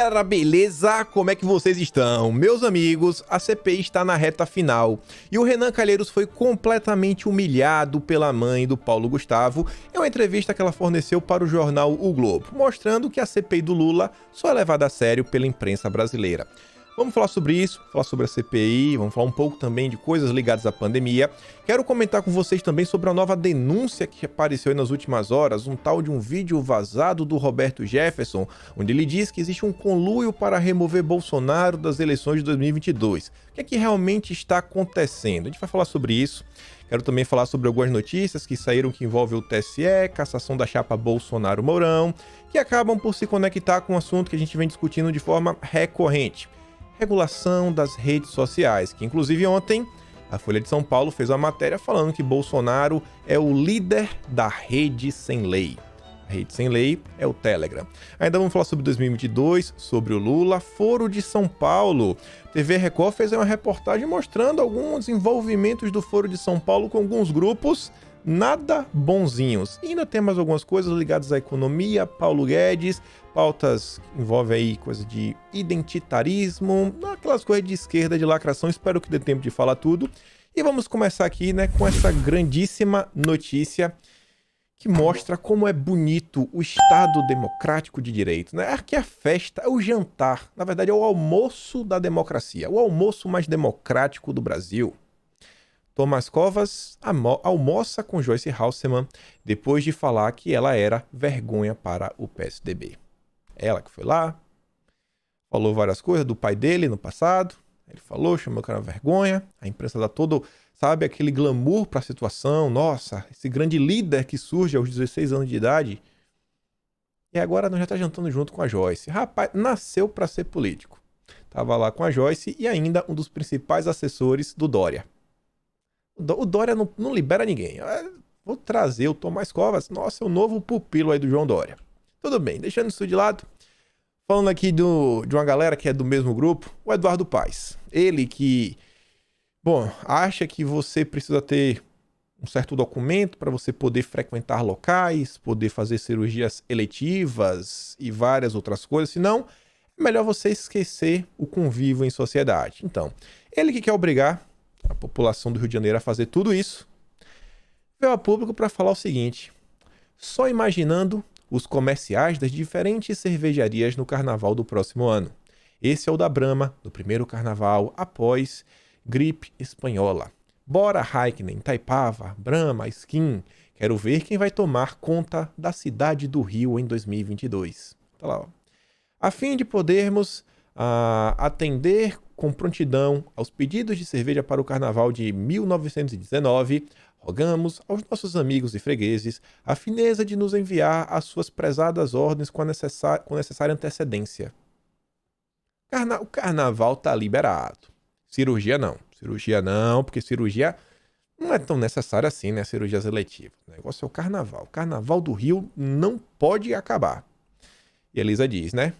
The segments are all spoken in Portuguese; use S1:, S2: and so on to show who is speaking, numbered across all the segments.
S1: galera, beleza? Como é que vocês estão? Meus amigos, a CPI está na reta final e o Renan Calheiros foi completamente humilhado pela mãe do Paulo Gustavo em uma entrevista que ela forneceu para o jornal O Globo, mostrando que a CPI do Lula só é levada a sério pela imprensa brasileira. Vamos falar sobre isso, falar sobre a CPI, vamos falar um pouco também de coisas ligadas à pandemia. Quero comentar com vocês também sobre a nova denúncia que apareceu nas últimas horas, um tal de um vídeo vazado do Roberto Jefferson, onde ele diz que existe um conluio para remover Bolsonaro das eleições de 2022. O que é que realmente está acontecendo? A gente vai falar sobre isso. Quero também falar sobre algumas notícias que saíram que envolvem o TSE, cassação da chapa Bolsonaro-Mourão, que acabam por se conectar com um assunto que a gente vem discutindo de forma recorrente. Regulação das redes sociais, que inclusive ontem a Folha de São Paulo fez uma matéria falando que Bolsonaro é o líder da rede sem lei. A rede sem lei é o Telegram. Ainda vamos falar sobre 2022, sobre o Lula, Foro de São Paulo. TV Record fez uma reportagem mostrando alguns envolvimentos do Foro de São Paulo com alguns grupos nada bonzinhos. E ainda tem mais algumas coisas ligadas à economia, Paulo Guedes, pautas que envolvem aí coisas de identitarismo, aquelas coisas de esquerda, de lacração. Espero que dê tempo de falar tudo. E vamos começar aqui, né, com essa grandíssima notícia que mostra como é bonito o Estado democrático de direito, né? Aqui é a festa, é o jantar, na verdade é o almoço da democracia, o almoço mais democrático do Brasil. Thomas Covas almoça com Joyce Hasselmann depois de falar que ela era vergonha para o PSDB. Ela que foi lá, falou várias coisas do pai dele no passado, ele falou, chamou que era vergonha, a imprensa dá todo, sabe, aquele glamour para a situação, nossa, esse grande líder que surge aos 16 anos de idade, e agora nós já está jantando junto com a Joyce. Rapaz, nasceu para ser político. Tava lá com a Joyce e ainda um dos principais assessores do Dória. O Dória não libera ninguém. Vou trazer o Thomas Covas. Nossa, é o novo pupilo aí do João Dória. Tudo bem, deixando isso de lado. Falando aqui de uma galera que é do mesmo grupo, o Eduardo Paes. Ele que, acha que você precisa ter um certo documento para você poder frequentar locais, poder fazer cirurgias eletivas e várias outras coisas. Senão, é melhor você esquecer o convívio em sociedade. Então, ele que quer obrigar a população do Rio de Janeiro a fazer tudo isso, veio a público para falar o seguinte: só imaginando os comerciais das diferentes cervejarias no carnaval do próximo ano. Esse é o da Brahma, do primeiro carnaval após gripe espanhola. Bora Heineken, Taipava, Brahma, Skin. Quero ver quem vai tomar conta da cidade do Rio em 2022. Tá lá, ó. A fim de podermos atender com prontidão aos pedidos de cerveja para o carnaval de 1919, rogamos aos nossos amigos e fregueses a fineza de nos enviar as suas prezadas ordens com necessária antecedência. O carnaval tá liberado. Cirurgia não, porque cirurgia não é tão necessária assim, né? Cirurgias eletivas. O negócio é o carnaval. O carnaval do Rio não pode acabar. E a Elisa diz, né?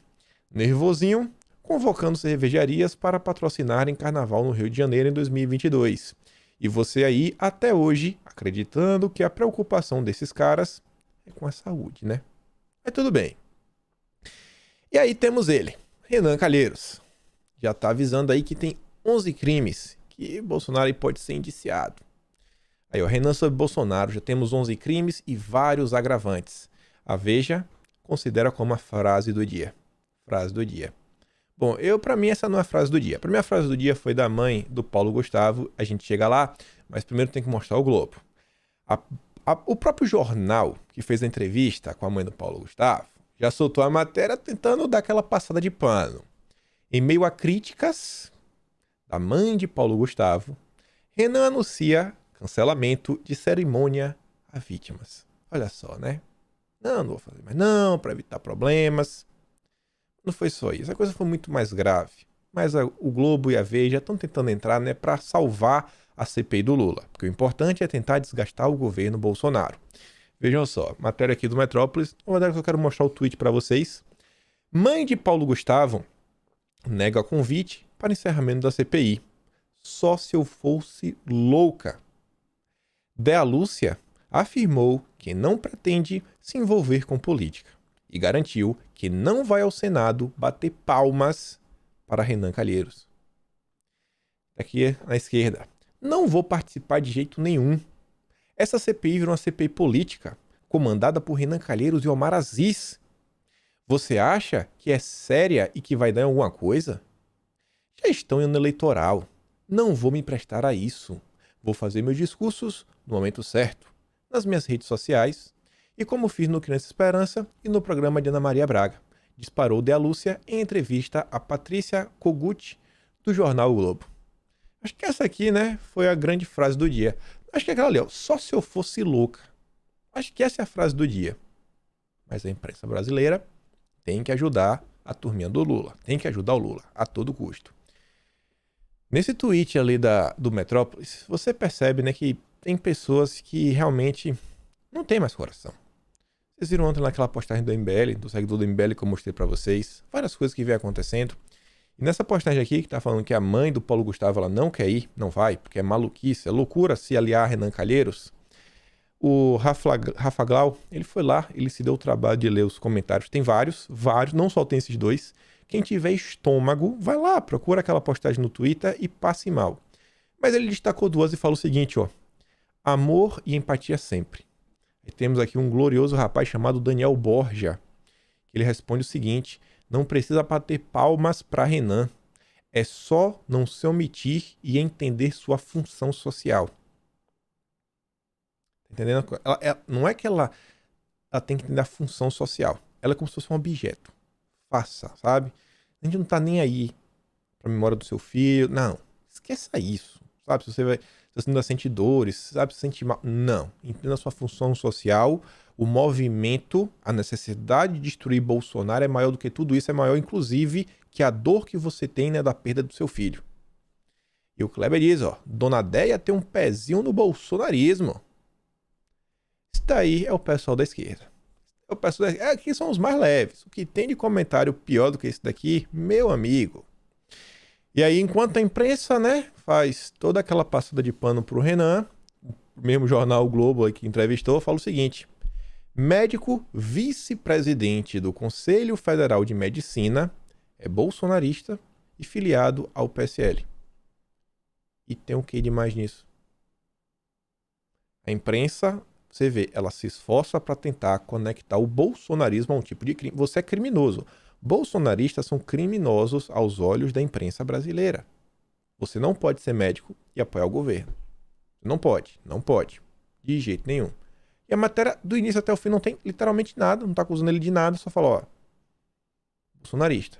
S1: Nervosinho, convocando cervejarias para patrocinarem carnaval no Rio de Janeiro em 2022. E você aí, até hoje, acreditando que a preocupação desses caras é com a saúde, né? Mas tudo bem. E aí temos ele, Renan Calheiros. Já tá avisando aí que tem 11 crimes que Bolsonaro pode ser indiciado. Aí, ó, Renan sobre Bolsonaro, já temos 11 crimes e vários agravantes. A Veja considera como a frase do dia. Frase do dia. Bom, pra mim essa não é a frase do dia. Pra mim a frase do dia foi da mãe do Paulo Gustavo. A gente chega lá, mas primeiro tem que mostrar o Globo. O próprio jornal que fez a entrevista com a mãe do Paulo Gustavo já soltou a matéria tentando dar aquela passada de pano. Em meio a críticas da mãe de Paulo Gustavo, Renan anuncia cancelamento de cerimônia a vítimas. Olha só, né? Não vou fazer mais não, para evitar problemas. Não foi só isso, a coisa foi muito mais grave. Mas o Globo e a Veja estão tentando entrar, né, para salvar a CPI do Lula. Porque o importante é tentar desgastar o governo Bolsonaro. Vejam só, matéria aqui do Metrópolis. Na verdade, eu quero mostrar o tweet para vocês. Mãe de Paulo Gustavo nega convite para encerramento da CPI. Só se eu fosse louca. Dea Lúcia afirmou que não pretende se envolver com política e garantiu que não vai ao Senado bater palmas para Renan Calheiros. Aqui à esquerda. Não vou participar de jeito nenhum. Essa CPI virou uma CPI política, comandada por Renan Calheiros e Omar Aziz. Você acha que é séria e que vai dar em alguma coisa? Já estão em ano eleitoral. Não vou me emprestar a isso. Vou fazer meus discursos no momento certo, nas minhas redes sociais e como fiz no Criança Esperança e no programa de Ana Maria Braga, disparou Dea Lúcia em entrevista a Patrícia Kogut, do jornal o Globo. Acho que essa aqui, né, foi a grande frase do dia. Acho que é aquela ali, ó, só se eu fosse louca. Acho que essa é a frase do dia. Mas a imprensa brasileira tem que ajudar a turminha do Lula. Tem que ajudar o Lula, a todo custo. Nesse tweet ali do Metrópolis, você percebe, né, que tem pessoas que realmente não tem mais coração. Vocês viram ontem naquela postagem do MBL, do seguidor do MBL que eu mostrei pra vocês. Várias coisas que vem acontecendo. E nessa postagem aqui, que tá falando que a mãe do Paulo Gustavo, ela não quer ir, não vai, porque é maluquice, é loucura se aliar a Renan Calheiros. O Rafa Glau, ele foi lá, ele se deu o trabalho de ler os comentários. Tem vários, não só tem esses dois. Quem tiver estômago, vai lá, procura aquela postagem no Twitter e passe mal. Mas ele destacou duas e fala o seguinte, ó. Amor e empatia sempre. E temos aqui um glorioso rapaz chamado Daniel Borja. Ele responde o seguinte: não precisa bater palmas para Renan. É só não se omitir e entender sua função social. Entendendo? Não é que ela tem que entender a função social. Ela é como se fosse um objeto. Faça, sabe? A gente não tá nem aí pra memória do seu filho. Não. Esqueça isso. Sabe? Se você ainda sente dores, sabe? Se sente mal. Não. Entenda a sua função social. O movimento, a necessidade de destruir Bolsonaro é maior do que tudo isso. É maior, inclusive, que a dor que você tem, né, da perda do seu filho. E o Kleber diz, ó. Dona Déia tem um pezinho no bolsonarismo. Isso daí é o pessoal da esquerda. O pessoal da esquerda. Aqui são os mais leves. O que tem de comentário pior do que esse daqui, meu amigo. E aí, enquanto a imprensa, né, faz toda aquela passada de pano pro Renan, o mesmo jornal o Globo aí que entrevistou, fala o seguinte: médico vice-presidente do Conselho Federal de Medicina é bolsonarista e filiado ao PSL. E tem o que de mais nisso? A imprensa, você vê, ela se esforça para tentar conectar o bolsonarismo a um tipo de crime. Você é criminoso. Bolsonaristas são criminosos aos olhos da imprensa brasileira. Você não pode ser médico e apoiar o governo. Não pode. De jeito nenhum. E a matéria, do início até o fim, não tem literalmente nada, não tá acusando ele de nada, só fala, ó, bolsonarista.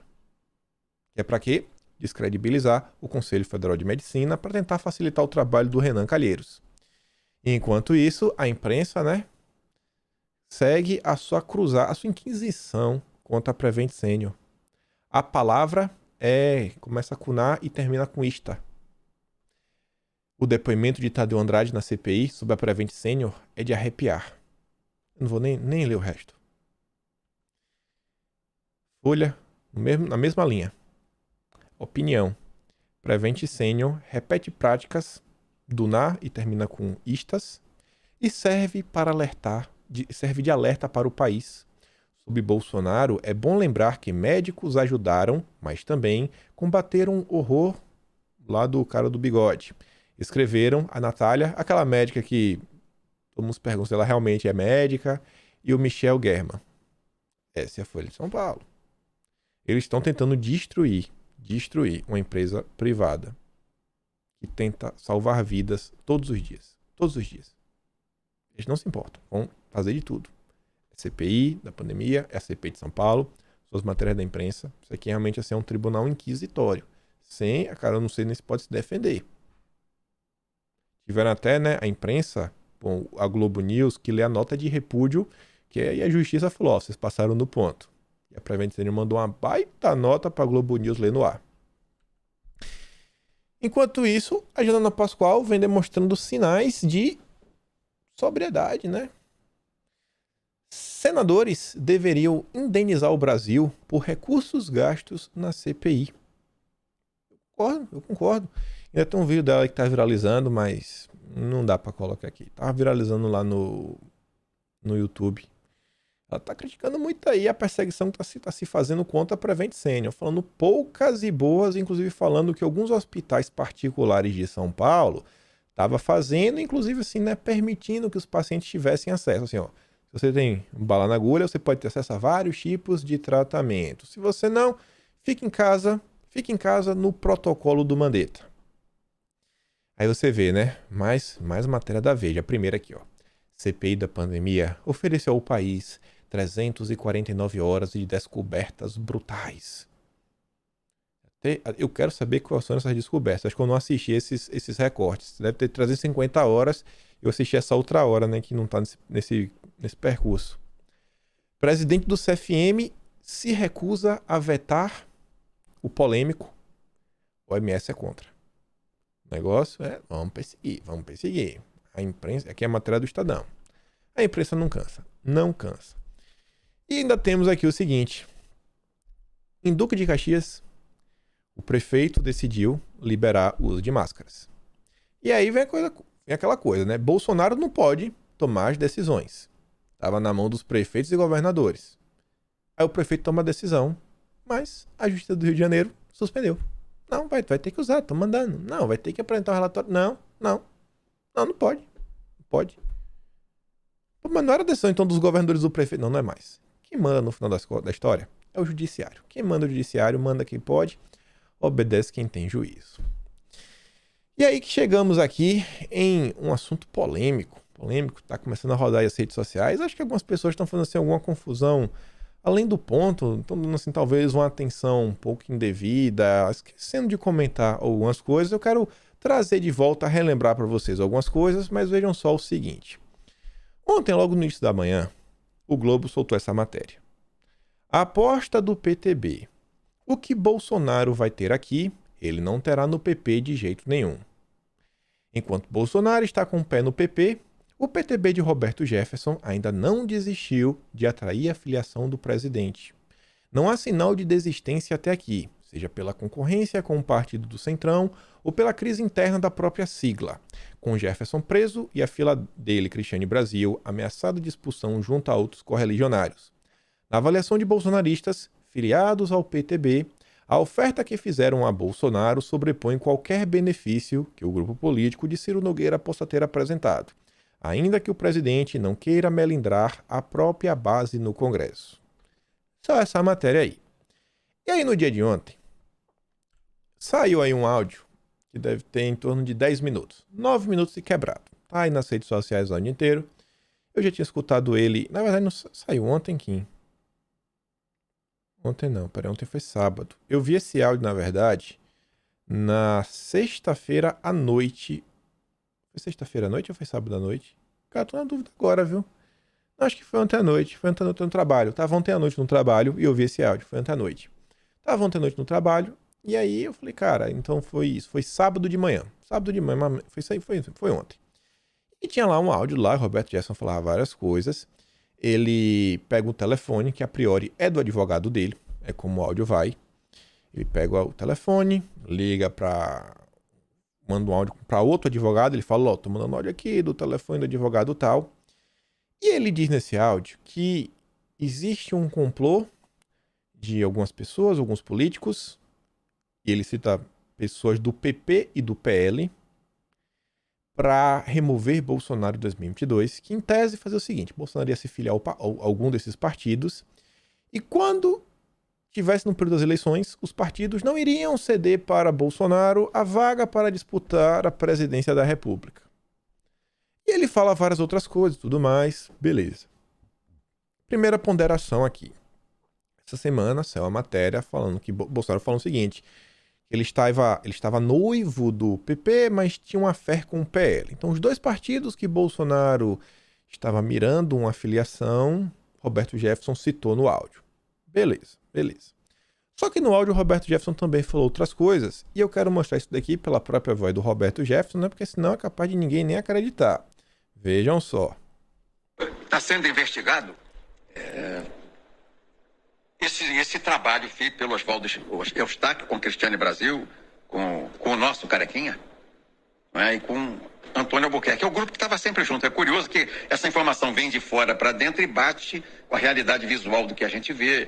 S1: Que é pra quê? Descredibilizar o Conselho Federal de Medicina para tentar facilitar o trabalho do Renan Calheiros. Enquanto isso, a imprensa, né, segue a sua inquisição contra a Prevent Senior. A palavra começa com na e termina com ista. O depoimento de Tadeu Andrade na CPI sobre a Prevent Senior é de arrepiar. Eu não vou nem ler o resto. Folha, na mesma linha. Opinião. Prevent Senior repete práticas do na e termina com istas e serve de alerta para o país. Sob Bolsonaro, é bom lembrar que médicos ajudaram, mas também combateram o horror lá do cara do bigode. Escreveram a Natália, aquela médica que todo mundo se pergunta se ela realmente é médica, e o Michel German. Essa é a Folha de São Paulo. Eles estão tentando destruir uma empresa privada que tenta salvar vidas todos os dias. Todos os dias. Eles não se importam. Vão fazer de tudo. É CPI da pandemia, é a CPI de São Paulo, suas matérias da imprensa. Isso aqui realmente é um tribunal inquisitório. Cara, eu não sei nem se pode se defender. Tiveram até, né, a imprensa, a Globo News, que lê a nota de repúdio, e a justiça falou, ó, vocês passaram no ponto. E a Prevent Senior mandou uma baita nota pra Globo News ler no ar. Enquanto isso, a Janaína Pascoal vem demonstrando sinais de sobriedade, né? Senadores deveriam indenizar o Brasil por recursos gastos na CPI. Eu concordo. Ainda tem um vídeo dela que tá viralizando, mas não dá pra colocar aqui. Tava viralizando lá no YouTube. ela tá criticando muito aí a perseguição que tá se fazendo contra a Prevent Senior, falando poucas e boas, inclusive falando que alguns hospitais particulares de São Paulo tava fazendo, inclusive assim, né, permitindo que os pacientes tivessem acesso, assim, ó, se você tem um bala na agulha, você pode ter acesso a vários tipos de tratamento. Se você não, fique em casa no protocolo do Mandetta. Aí você vê, né, mais matéria da Veja, a primeira aqui, ó. CPI da pandemia ofereceu ao país 349 horas de descobertas brutais. Eu quero saber quais são essas descobertas. Acho que eu não assisti esses recortes. Deve ter 350 horas. Eu assisti essa outra hora, né? Que não está nesse percurso. Presidente do CFM se recusa a vetar o polêmico. O OMS é contra. O negócio é, vamos perseguir. A imprensa, aqui é a matéria do Estadão. A imprensa não cansa. Não cansa. E ainda temos aqui o seguinte. Em Duque de Caxias, o prefeito decidiu liberar o uso de máscaras. E aí vem aquela coisa, né? Bolsonaro não pode tomar as decisões. Estava na mão dos prefeitos e governadores. Aí o prefeito toma a decisão, mas a Justiça do Rio de Janeiro suspendeu. Não, vai ter que usar, tô mandando. Não, vai ter que apresentar um relatório. Não pode. Não pode. Mas não era a decisão então dos governadores do prefeito. Não é mais. Quem manda no final da história é o judiciário. Quem manda o judiciário, manda quem pode, obedece quem tem juízo. E aí que chegamos aqui em um assunto polêmico. Tá começando a rodar aí as redes sociais. Acho que algumas pessoas estão fazendo assim, alguma confusão além do ponto, estão dando assim, talvez uma atenção um pouco indevida, esquecendo de comentar algumas coisas. Eu quero trazer de volta, relembrar para vocês algumas coisas, mas vejam só o seguinte. Ontem, logo no início da manhã, o Globo soltou essa matéria. A aposta do PTB. O que Bolsonaro vai ter aqui, ele não terá no PP de jeito nenhum. Enquanto Bolsonaro está com o pé no PP, o PTB de Roberto Jefferson ainda não desistiu de atrair a filiação do presidente. Não há sinal de desistência até aqui, seja pela concorrência com o partido do Centrão ou pela crise interna da própria sigla, com Jefferson preso e a fila dele, Cristiane Brasil, ameaçada de expulsão junto a outros correligionários. Na avaliação de bolsonaristas, filiados ao PTB, a oferta que fizeram a Bolsonaro sobrepõe qualquer benefício que o grupo político de Ciro Nogueira possa ter apresentado, ainda que o presidente não queira melindrar a própria base no Congresso. Só essa matéria aí. E aí no dia de ontem, saiu aí um áudio que deve ter em torno de 10 minutos. 9 minutos e quebrado. Tá aí nas redes sociais o ano inteiro. Eu já tinha escutado ele. Na verdade, não saiu ontem, Kim. Ontem não, peraí, ontem foi sábado. Eu vi esse áudio, na verdade, na sexta-feira à noite. Foi sexta-feira à noite ou foi sábado à noite? Cara, tô na dúvida agora, viu? Acho que foi ontem à noite. Foi ontem à noite no trabalho. Tava ontem à noite no trabalho e eu vi esse áudio. Foi ontem à noite. Tava ontem à noite no trabalho. E aí eu falei, cara, então foi isso. Foi sábado de manhã. Sábado de manhã, foi ontem. E tinha lá um áudio lá, o Roberto Jefferson falava várias coisas. Ele pega o telefone, que a priori é do advogado dele. É como o áudio vai. Ele pega o telefone, liga pra... manda um áudio para outro advogado, ele fala, ó, tô mandando um áudio aqui do telefone do advogado tal. E ele diz nesse áudio que existe um complô de algumas pessoas, alguns políticos, e ele cita pessoas do PP e do PL, para remover Bolsonaro em 2022, que em tese fazia o seguinte, Bolsonaro ia se filiar a algum desses partidos, e quando tivesse no período das eleições, os partidos não iriam ceder para Bolsonaro a vaga para disputar a presidência da República. E ele fala várias outras coisas, tudo mais, beleza. Primeira ponderação aqui. Essa semana saiu uma matéria falando que Bolsonaro falou o seguinte, ele estava noivo do PP, mas tinha uma fé com o PL. Então os dois partidos que Bolsonaro estava mirando uma filiação, Roberto Jefferson citou no áudio. Beleza. Só que no áudio o Roberto Jefferson também falou outras coisas, e eu quero mostrar isso daqui pela própria voz do Roberto Jefferson, né? Porque senão é capaz de ninguém nem acreditar. Vejam só.
S2: Está sendo investigado esse trabalho feito pelo Oswaldo Eustáquio com Cristiane Brasil, com o nosso Carequinha? né, e com Antônio Albuquerque, que é o grupo que estava sempre junto. É curioso que essa informação vem de fora para dentro e bate com a realidade visual do que a gente vê,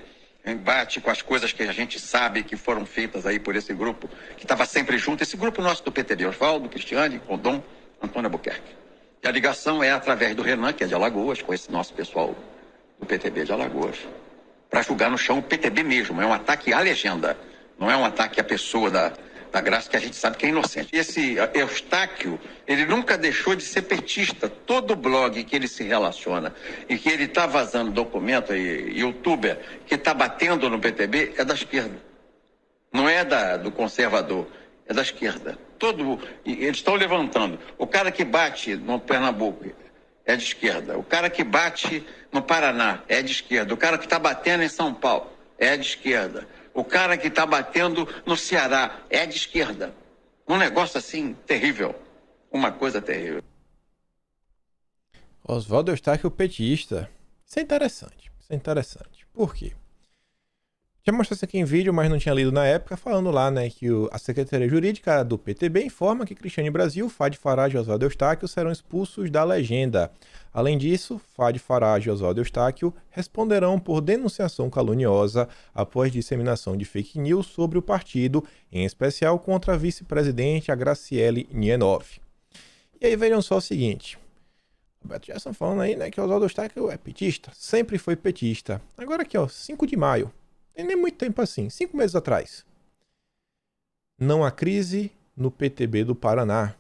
S2: bate com as coisas que a gente sabe que foram feitas aí por esse grupo, que estava sempre junto. Esse grupo nosso do PTB, Oswaldo, Cristiane, Rondon, Antônio Albuquerque. E a ligação é através do Renan, que é de Alagoas, com esse nosso pessoal do PTB de Alagoas, para julgar no chão o PTB mesmo. É um ataque à legenda, não é um ataque à pessoa da Graça, que a gente sabe que é inocente. Esse Eustáquio, ele nunca deixou de ser petista. Todo blog que ele se relaciona e que ele está vazando documento, e youtuber, que está batendo no PTB, é da esquerda. Não é do conservador, é da esquerda. Eles estão levantando. O cara que bate no Pernambuco é de esquerda. O cara que bate no Paraná é de esquerda. O cara que está batendo em São Paulo é de esquerda. O cara que está batendo no Ceará é de esquerda. Um negócio assim terrível. Uma coisa terrível.
S1: Oswaldo Eustáquio petista. Isso é interessante. Isso é interessante. Por quê? Já mostrei isso aqui em vídeo, mas não tinha lido na época, falando lá, né, que a Secretaria Jurídica do PTB informa que Cristiane Brasil, Fadi Farage e Oswaldo Eustáquio serão expulsos da legenda. Além disso, Fadi Farage e Oswaldo Eustáquio responderão por denunciação caluniosa após disseminação de fake news sobre o partido, em especial contra a vice-presidente, a Graciele Nienov. E aí vejam só o seguinte. Roberto Jefferson falando aí, né, que Oswaldo Eustáquio é petista, sempre foi petista. Agora aqui, ó, 5 de maio. Tem nem muito tempo assim, 5 meses atrás. Não há crise no PTB do Paraná.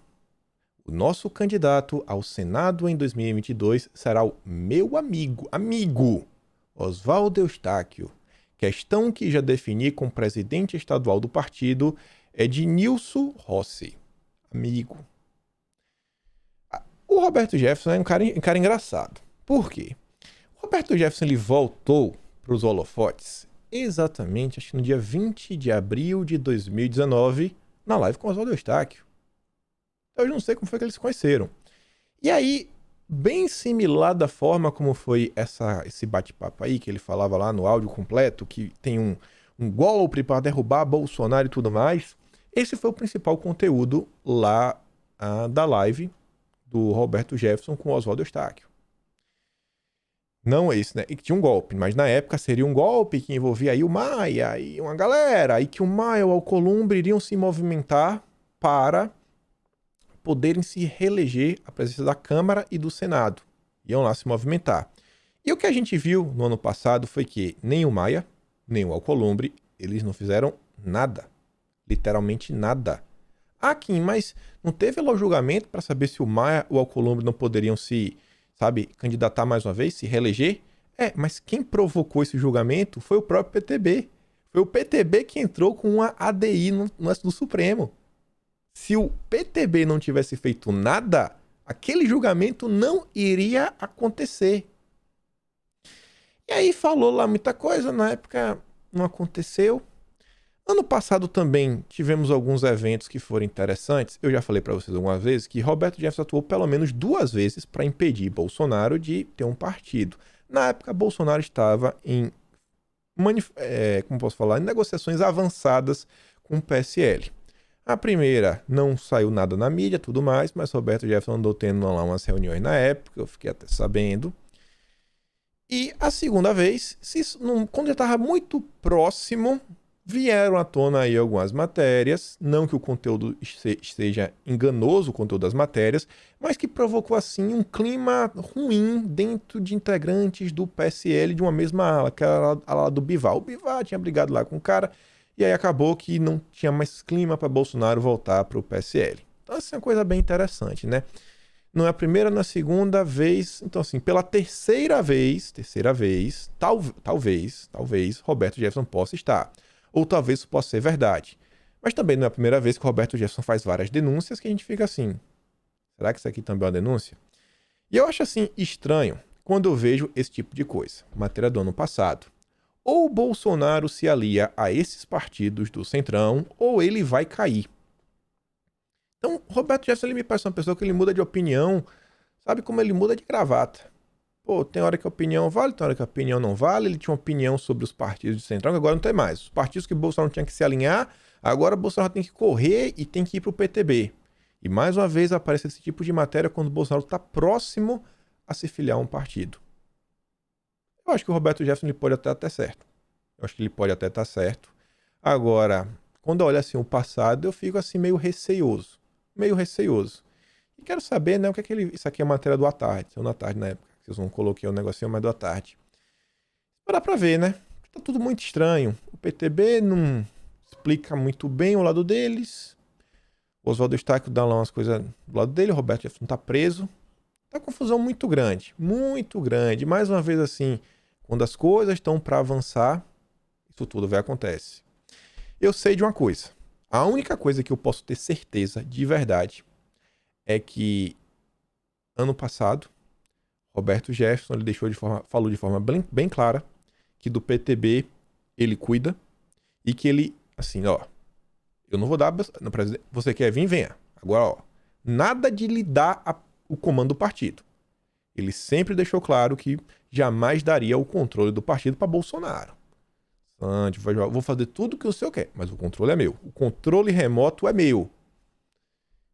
S1: O nosso candidato ao Senado em 2022 será o meu amigo, Oswaldo Eustáquio. Questão que já defini com o presidente estadual do partido, Ednilson Rossi. Amigo. O Roberto Jefferson é um cara engraçado. Por quê? O Roberto Jefferson ele voltou para os holofotes exatamente, acho que no dia 20 de abril de 2019, na live com Oswaldo Eustáquio. Eu não sei como foi que eles se conheceram. E aí, bem similar da forma como foi esse bate-papo aí, que ele falava lá no áudio completo, que tem um golpe para derrubar Bolsonaro e tudo mais, esse foi o principal conteúdo lá da live do Roberto Jefferson com Oswaldo Eustáquio. Não esse, né? E que tinha um golpe, mas na época seria um golpe que envolvia aí o Maia e uma galera, aí que o Maia e o Alcolumbre iriam se movimentar para poderem se reeleger à presença da Câmara e do Senado. Iam lá se movimentar. E o que a gente viu no ano passado foi que nem o Maia, nem o Alcolumbre, eles não fizeram nada. Literalmente nada. Ah, Kim, mas não teve lá o julgamento para saber se o Maia ou o Alcolumbre não poderiam se candidatar mais uma vez, se reeleger? Mas quem provocou esse julgamento foi o próprio PTB. Foi o PTB que entrou com uma ADI no Supremo. Se o PTB não tivesse feito nada, aquele julgamento não iria acontecer. E aí falou lá muita coisa, na época não aconteceu. Ano passado também tivemos alguns eventos que foram interessantes. Eu já falei para vocês algumas vezes que Roberto Jefferson atuou pelo menos 2 vezes para impedir Bolsonaro de ter um partido. Na época, Bolsonaro estava em negociações avançadas com o PSL. A primeira, não saiu nada na mídia, tudo mais, mas Roberto Jefferson andou tendo lá umas reuniões na época, eu fiquei até sabendo. E a segunda vez, quando já estava muito próximo, vieram à tona aí algumas matérias, não que o conteúdo esteja enganoso, o conteúdo das matérias, mas que provocou assim um clima ruim dentro de integrantes do PSL de uma mesma ala, que era a ala do Bivar. O Bivar tinha brigado lá com o cara, e aí acabou que não tinha mais clima para Bolsonaro voltar para o PSL. Então essa é uma coisa bem interessante, né? Não é a primeira, não é a segunda vez. Então, assim, pela terceira vez, talvez, Roberto Jefferson possa estar. Ou talvez isso possa ser verdade. Mas também não é a primeira vez que o Roberto Jefferson faz várias denúncias que a gente fica assim, será que isso aqui também é uma denúncia? E eu acho assim estranho quando eu vejo esse tipo de coisa. Matéria do ano passado. Ou o Bolsonaro se alia a esses partidos do Centrão, ou ele vai cair. Então, Roberto Jefferson ele me parece uma pessoa que ele muda de opinião, sabe como ele muda de gravata. Pô, tem hora que a opinião vale, tem hora que a opinião não vale. Ele tinha uma opinião sobre os partidos de Centrão, que agora não tem mais. Os partidos que o Bolsonaro tinha que se alinhar, agora o Bolsonaro tem que correr e tem que ir pro PTB. E mais uma vez aparece esse tipo de matéria quando o Bolsonaro está próximo a se filiar a um partido. Eu acho que o Roberto Jefferson ele pode até estar certo. Eu acho que ele pode até estar certo. Agora, quando eu olho assim o passado, eu fico assim meio receioso. Meio receioso. E quero saber, né, o que é que ele... Isso aqui é matéria do À Tarde. Saiu na tarde na época. Vocês não coloquei o negocinho, mas do À Tarde. Dá pra ver, né? Tá tudo muito estranho. O PTB não explica muito bem o lado deles. O Oswaldo Eustáquio dá lá umas coisas do lado dele. O Roberto Jefferson tá preso. Tá confusão muito grande. Muito grande. Mais uma vez assim, quando as coisas estão para avançar, isso tudo vai acontecer. Eu sei de uma coisa. A única coisa que eu posso ter certeza, de verdade, é que ano passado, Roberto Jefferson ele falou de forma bem clara que do PTB ele cuida e que ele, assim, ó, eu não vou dar no presidente, você quer vir, venha. Agora, ó, nada de lhe dar o comando do partido. Ele sempre deixou claro que jamais daria o controle do partido para Bolsonaro. Vou fazer tudo o que o senhor quer, mas o controle é meu. O controle remoto é meu.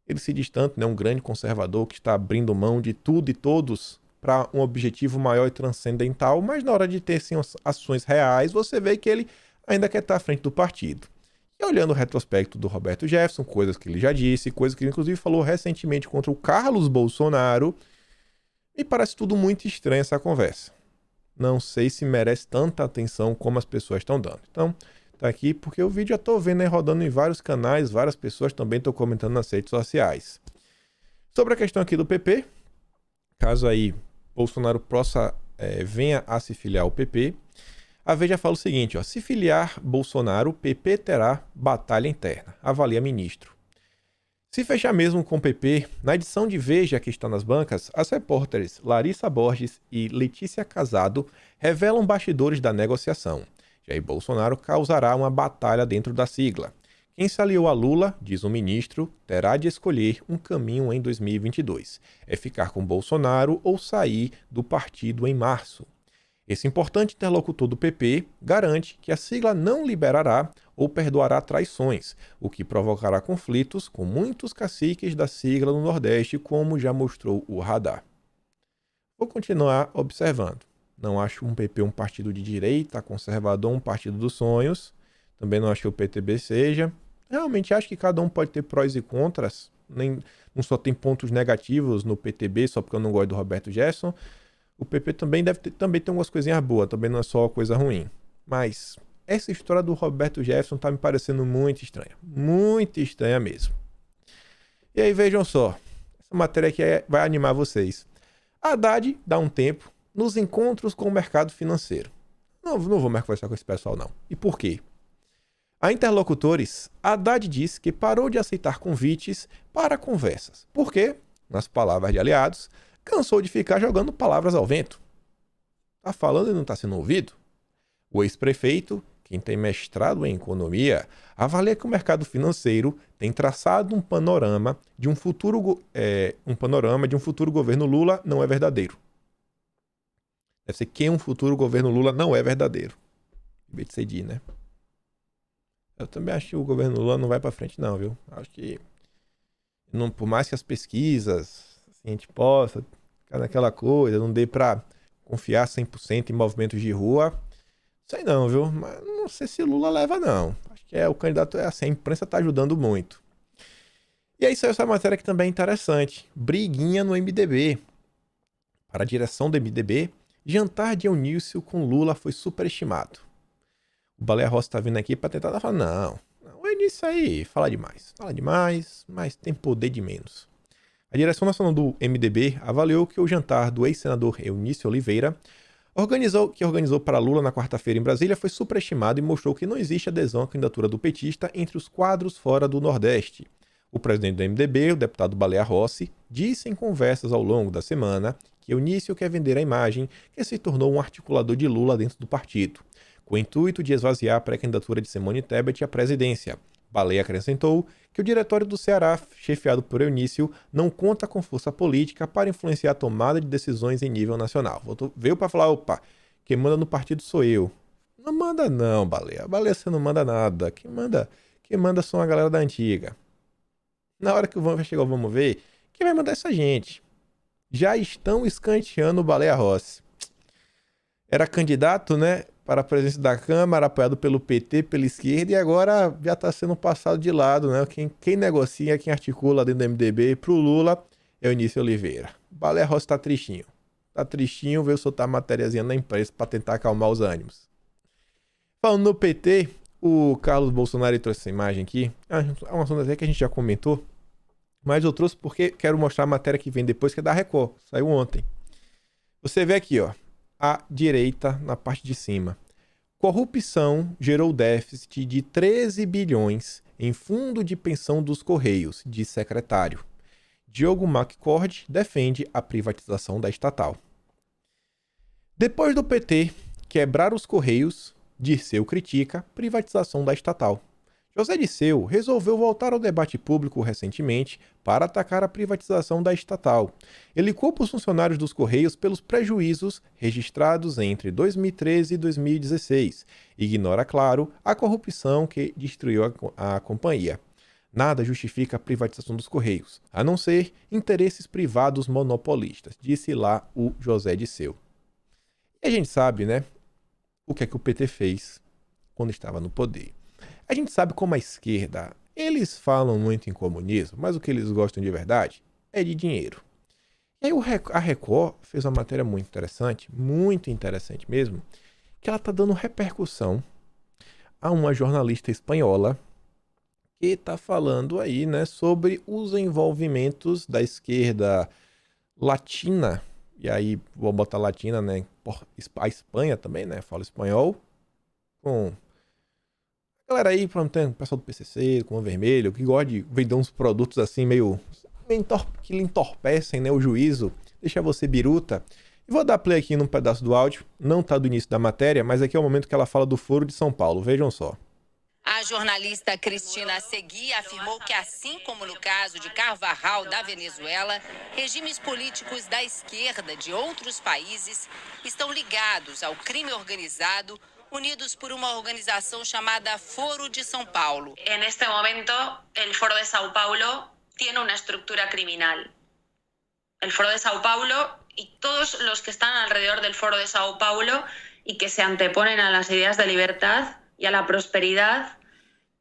S1: Ele se diz tanto, né, um grande conservador que está abrindo mão de tudo e todos para um objetivo maior e transcendental, mas na hora de ter sim, ações reais, você vê que ele ainda quer estar à frente do partido. E olhando o retrospecto do Roberto Jefferson, coisas que ele já disse, coisas que ele inclusive falou recentemente contra o Carlos Bolsonaro, me parece tudo muito estranho essa conversa. Não sei se merece tanta atenção como as pessoas estão dando. Então, tá aqui porque o vídeo já tô vendo aí rodando em vários canais, várias pessoas também estão comentando nas redes sociais. Sobre a questão aqui do PP, caso aí Bolsonaro venha a se filiar ao PP, a Veja fala o seguinte, ó, se filiar Bolsonaro, o PP terá batalha interna, avalia ministro. Se fechar mesmo com o PP, na edição de Veja que está nas bancas, as repórteres Larissa Borges e Letícia Casado revelam bastidores da negociação. Jair Bolsonaro causará uma batalha dentro da sigla. Quem se aliou a Lula, diz o ministro, terá de escolher um caminho em 2022. É ficar com Bolsonaro ou sair do partido em março. Esse importante interlocutor do PP garante que a sigla não liberará ou perdoará traições, o que provocará conflitos com muitos caciques da sigla no Nordeste, como já mostrou o radar. Vou continuar observando. Não acho um PP um partido de direita, conservador, um partido dos sonhos. Também não acho que o PTB seja. Realmente acho que cada um pode ter prós e contras. Não só tem pontos negativos no PTB, só porque eu não gosto do Roberto Jefferson. O PP também também tem umas coisinhas boas, também não é só coisa ruim. Mas essa história do Roberto Jefferson tá me parecendo muito estranha. Muito estranha mesmo. E aí vejam só, essa matéria aqui vai animar vocês. Haddad dá um tempo nos encontros com o mercado financeiro. Não vou mais conversar com esse pessoal não. E por quê? A interlocutores, Haddad diz que parou de aceitar convites para conversas. Por quê? Nas palavras de aliados, cansou de ficar jogando palavras ao vento. Tá falando e não tá sendo ouvido? O ex-prefeito, quem tem mestrado em economia, avalia que o mercado financeiro tem traçado um panorama de um futuro governo Lula não é verdadeiro. Deve ser que um futuro governo Lula não é verdadeiro. Em vez de ser de, né? Eu também acho que o governo Lula não vai pra frente não, viu? Acho que por mais que as pesquisas assim, a gente possa ficar naquela coisa, não dê pra confiar 100% em movimentos de rua, sei não, viu? Mas não sei se Lula leva não. Acho que o candidato é assim, a imprensa tá ajudando muito. E aí saiu essa matéria que também é interessante. Briguinha no MDB. Para a direção do MDB, jantar de Eunício com Lula foi superestimado. O Baleia Rossi tá vindo aqui para tentar falar, não, o Eunício aí fala demais, mas tem poder de menos. A direção nacional do MDB avaliou que o jantar do ex-senador Eunício Oliveira, que organizou para Lula na quarta-feira em Brasília, foi superestimado e mostrou que não existe adesão à candidatura do petista entre os quadros fora do Nordeste. O presidente do MDB, o deputado Baleia Rossi, disse em conversas ao longo da semana que Eunício quer vender a imagem que se tornou um articulador de Lula dentro do partido, com o intuito de esvaziar a pré-candidatura de Simone Tebet à presidência. Baleia acrescentou que o diretório do Ceará, chefiado por Eunício, não conta com força política para influenciar a tomada de decisões em nível nacional. Veio para falar, opa, quem manda no partido sou eu. Não manda não, Baleia. Baleia, você não manda nada. Quem manda são a galera da antiga. Na hora que o vai chegar o vamos ver, quem vai mandar essa gente? Já estão escanteando o Baleia Rossi. Era candidato, né, para a presidência da Câmara, apoiado pelo PT, pela esquerda, e agora já está sendo passado de lado, né? Quem negocia, quem articula dentro do MDB pro Lula é o Eunício Oliveira. O Baleia Rossi tá tristinho. Tá tristinho, veio soltar matériazinha na imprensa para tentar acalmar os ânimos. Falando no PT, o Carlos Bolsonaro trouxe essa imagem aqui. É uma assunto até que a gente já comentou, mas eu trouxe porque quero mostrar a matéria que vem depois, que é da Record. Saiu ontem. Você vê aqui, ó, à direita, na parte de cima. Corrupção gerou déficit de 13 bilhões em fundo de pensão dos Correios, diz secretário. Diogo McCord defende a privatização da estatal. Depois do PT quebrar os Correios, Dirceu critica privatização da estatal. José Dirceu resolveu voltar ao debate público recentemente para atacar a privatização da estatal. Ele culpa os funcionários dos Correios pelos prejuízos registrados entre 2013 e 2016. Ignora, claro, a corrupção que destruiu a companhia. Nada justifica a privatização dos Correios, a não ser interesses privados monopolistas, disse lá o José Dirceu. E a gente sabe, né, o que é que o PT fez quando estava no poder. A gente sabe como a esquerda, eles falam muito em comunismo, mas o que eles gostam de verdade é de dinheiro. E aí a Record fez uma matéria muito interessante mesmo, que ela está dando repercussão a uma jornalista espanhola que está falando aí, né, sobre os envolvimentos da esquerda latina, e aí vou botar latina, né, a Espanha também, né, fala espanhol, com galera aí, o pessoal do PCC, com o vermelho, que gosta de vender uns produtos assim meio que lhe entorpecem, né, o juízo, deixa você biruta. E vou dar play aqui num pedaço do áudio, não tá do início da matéria, mas aqui é o momento que ela fala do Foro de São Paulo, vejam só.
S3: A jornalista Cristina Seguí afirmou que, assim como no caso de Carvajal, da Venezuela, regimes políticos da esquerda de outros países estão ligados ao crime organizado, unidos por uma organização chamada Foro de São Paulo.
S4: En este momento, el Foro de Sao Paulo tiene una estructura criminal. El Foro de Sao Paulo y todos los que están alrededor del Foro de Sao Paulo y que se anteponen a las ideas de libertad y a la prosperidad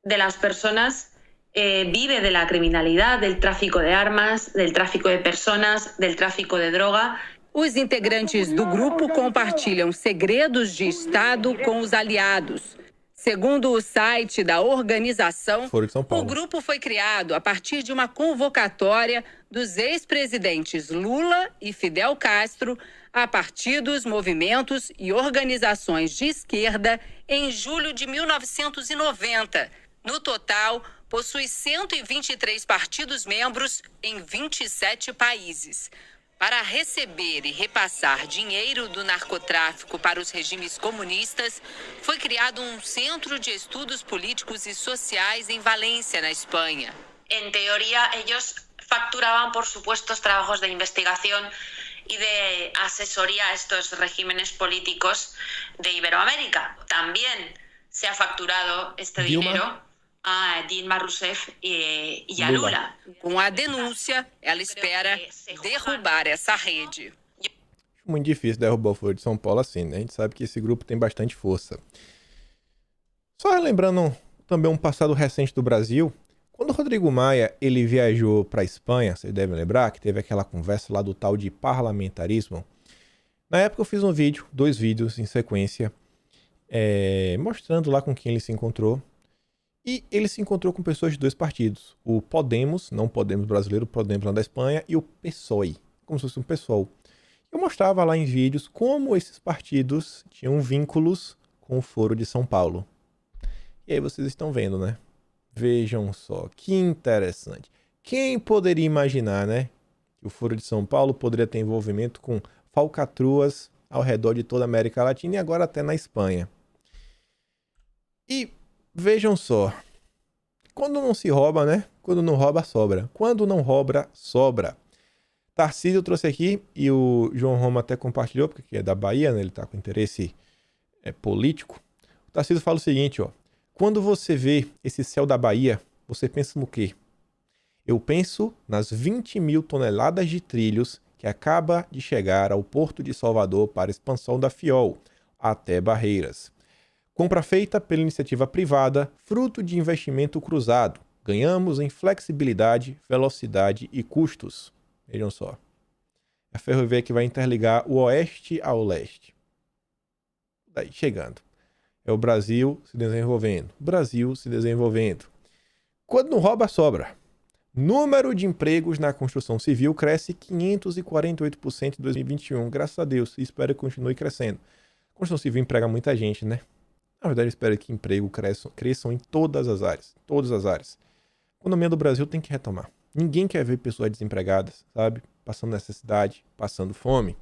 S4: de las personas, vive de la criminalidad, del tráfico de armas, del tráfico de personas, del tráfico de droga.
S3: Os integrantes do grupo compartilham segredos de Estado com os aliados. Segundo o site da organização, o grupo foi criado a partir de uma convocatória dos ex-presidentes Lula e Fidel Castro a partidos, movimentos e organizações de esquerda em julho de 1990. No total, possui 123 partidos membros em 27 países. Para receber e repassar dinheiro do narcotráfico para os regimes comunistas, foi criado um centro de estudos políticos e sociais em Valência, na Espanha.
S4: En teoría, ellos facturaban por supuestos trabajos de investigación y de asesoría a estos regímenes políticos de Iberoamérica. También se ha facturado este dinero a Dilma Rousseff e a Lula.
S3: Com a denúncia, ela espera derrubar essa rede.
S1: Muito difícil derrubar o Foro de São Paulo assim, né? A gente sabe que esse grupo tem bastante força. Só lembrando também um passado recente do Brasil, quando o Rodrigo Maia ele viajou para a Espanha, vocês devem lembrar que teve aquela conversa lá do tal de parlamentarismo. Na época eu fiz um vídeo, 2 vídeos em sequência, mostrando lá com quem ele se encontrou. E ele se encontrou com pessoas de 2 partidos. O Podemos, não Podemos brasileiro, Podemos lá da Espanha, e o PSOE, como se fosse um PSOL. Eu mostrava lá em vídeos como esses partidos tinham vínculos com o Foro de São Paulo. E aí vocês estão vendo, né? Vejam só, que interessante. Quem poderia imaginar, né? Que o Foro de São Paulo poderia ter envolvimento com falcatruas ao redor de toda a América Latina e agora até na Espanha. E vejam só, quando não se rouba, né? Quando não rouba, sobra. Quando não rouba, sobra. Tarcísio trouxe aqui, e o João Roma até compartilhou, porque é da Bahia, né? Ele tá com interesse político. O Tarcísio fala o seguinte, ó. Quando você vê esse céu da Bahia, você pensa no quê? Eu penso nas 20 mil toneladas de trilhos que acaba de chegar ao Porto de Salvador para a expansão da FIOL, até Barreiras. Compra feita pela iniciativa privada, fruto de investimento cruzado. Ganhamos em flexibilidade, velocidade e custos. Vejam só. A ferrovia que vai interligar o oeste ao leste. Daí, chegando. É o Brasil se desenvolvendo. Brasil se desenvolvendo. Quando não rouba, sobra. Número de empregos na construção civil cresce 548% em 2021. Graças a Deus. E espero que continue crescendo. A construção civil emprega muita gente, né? Na verdade, eu espero que emprego cresçam em todas as áreas. Todas as áreas. A economia do Brasil tem que retomar. Ninguém quer ver pessoas desempregadas, sabe? Passando necessidade, passando fome.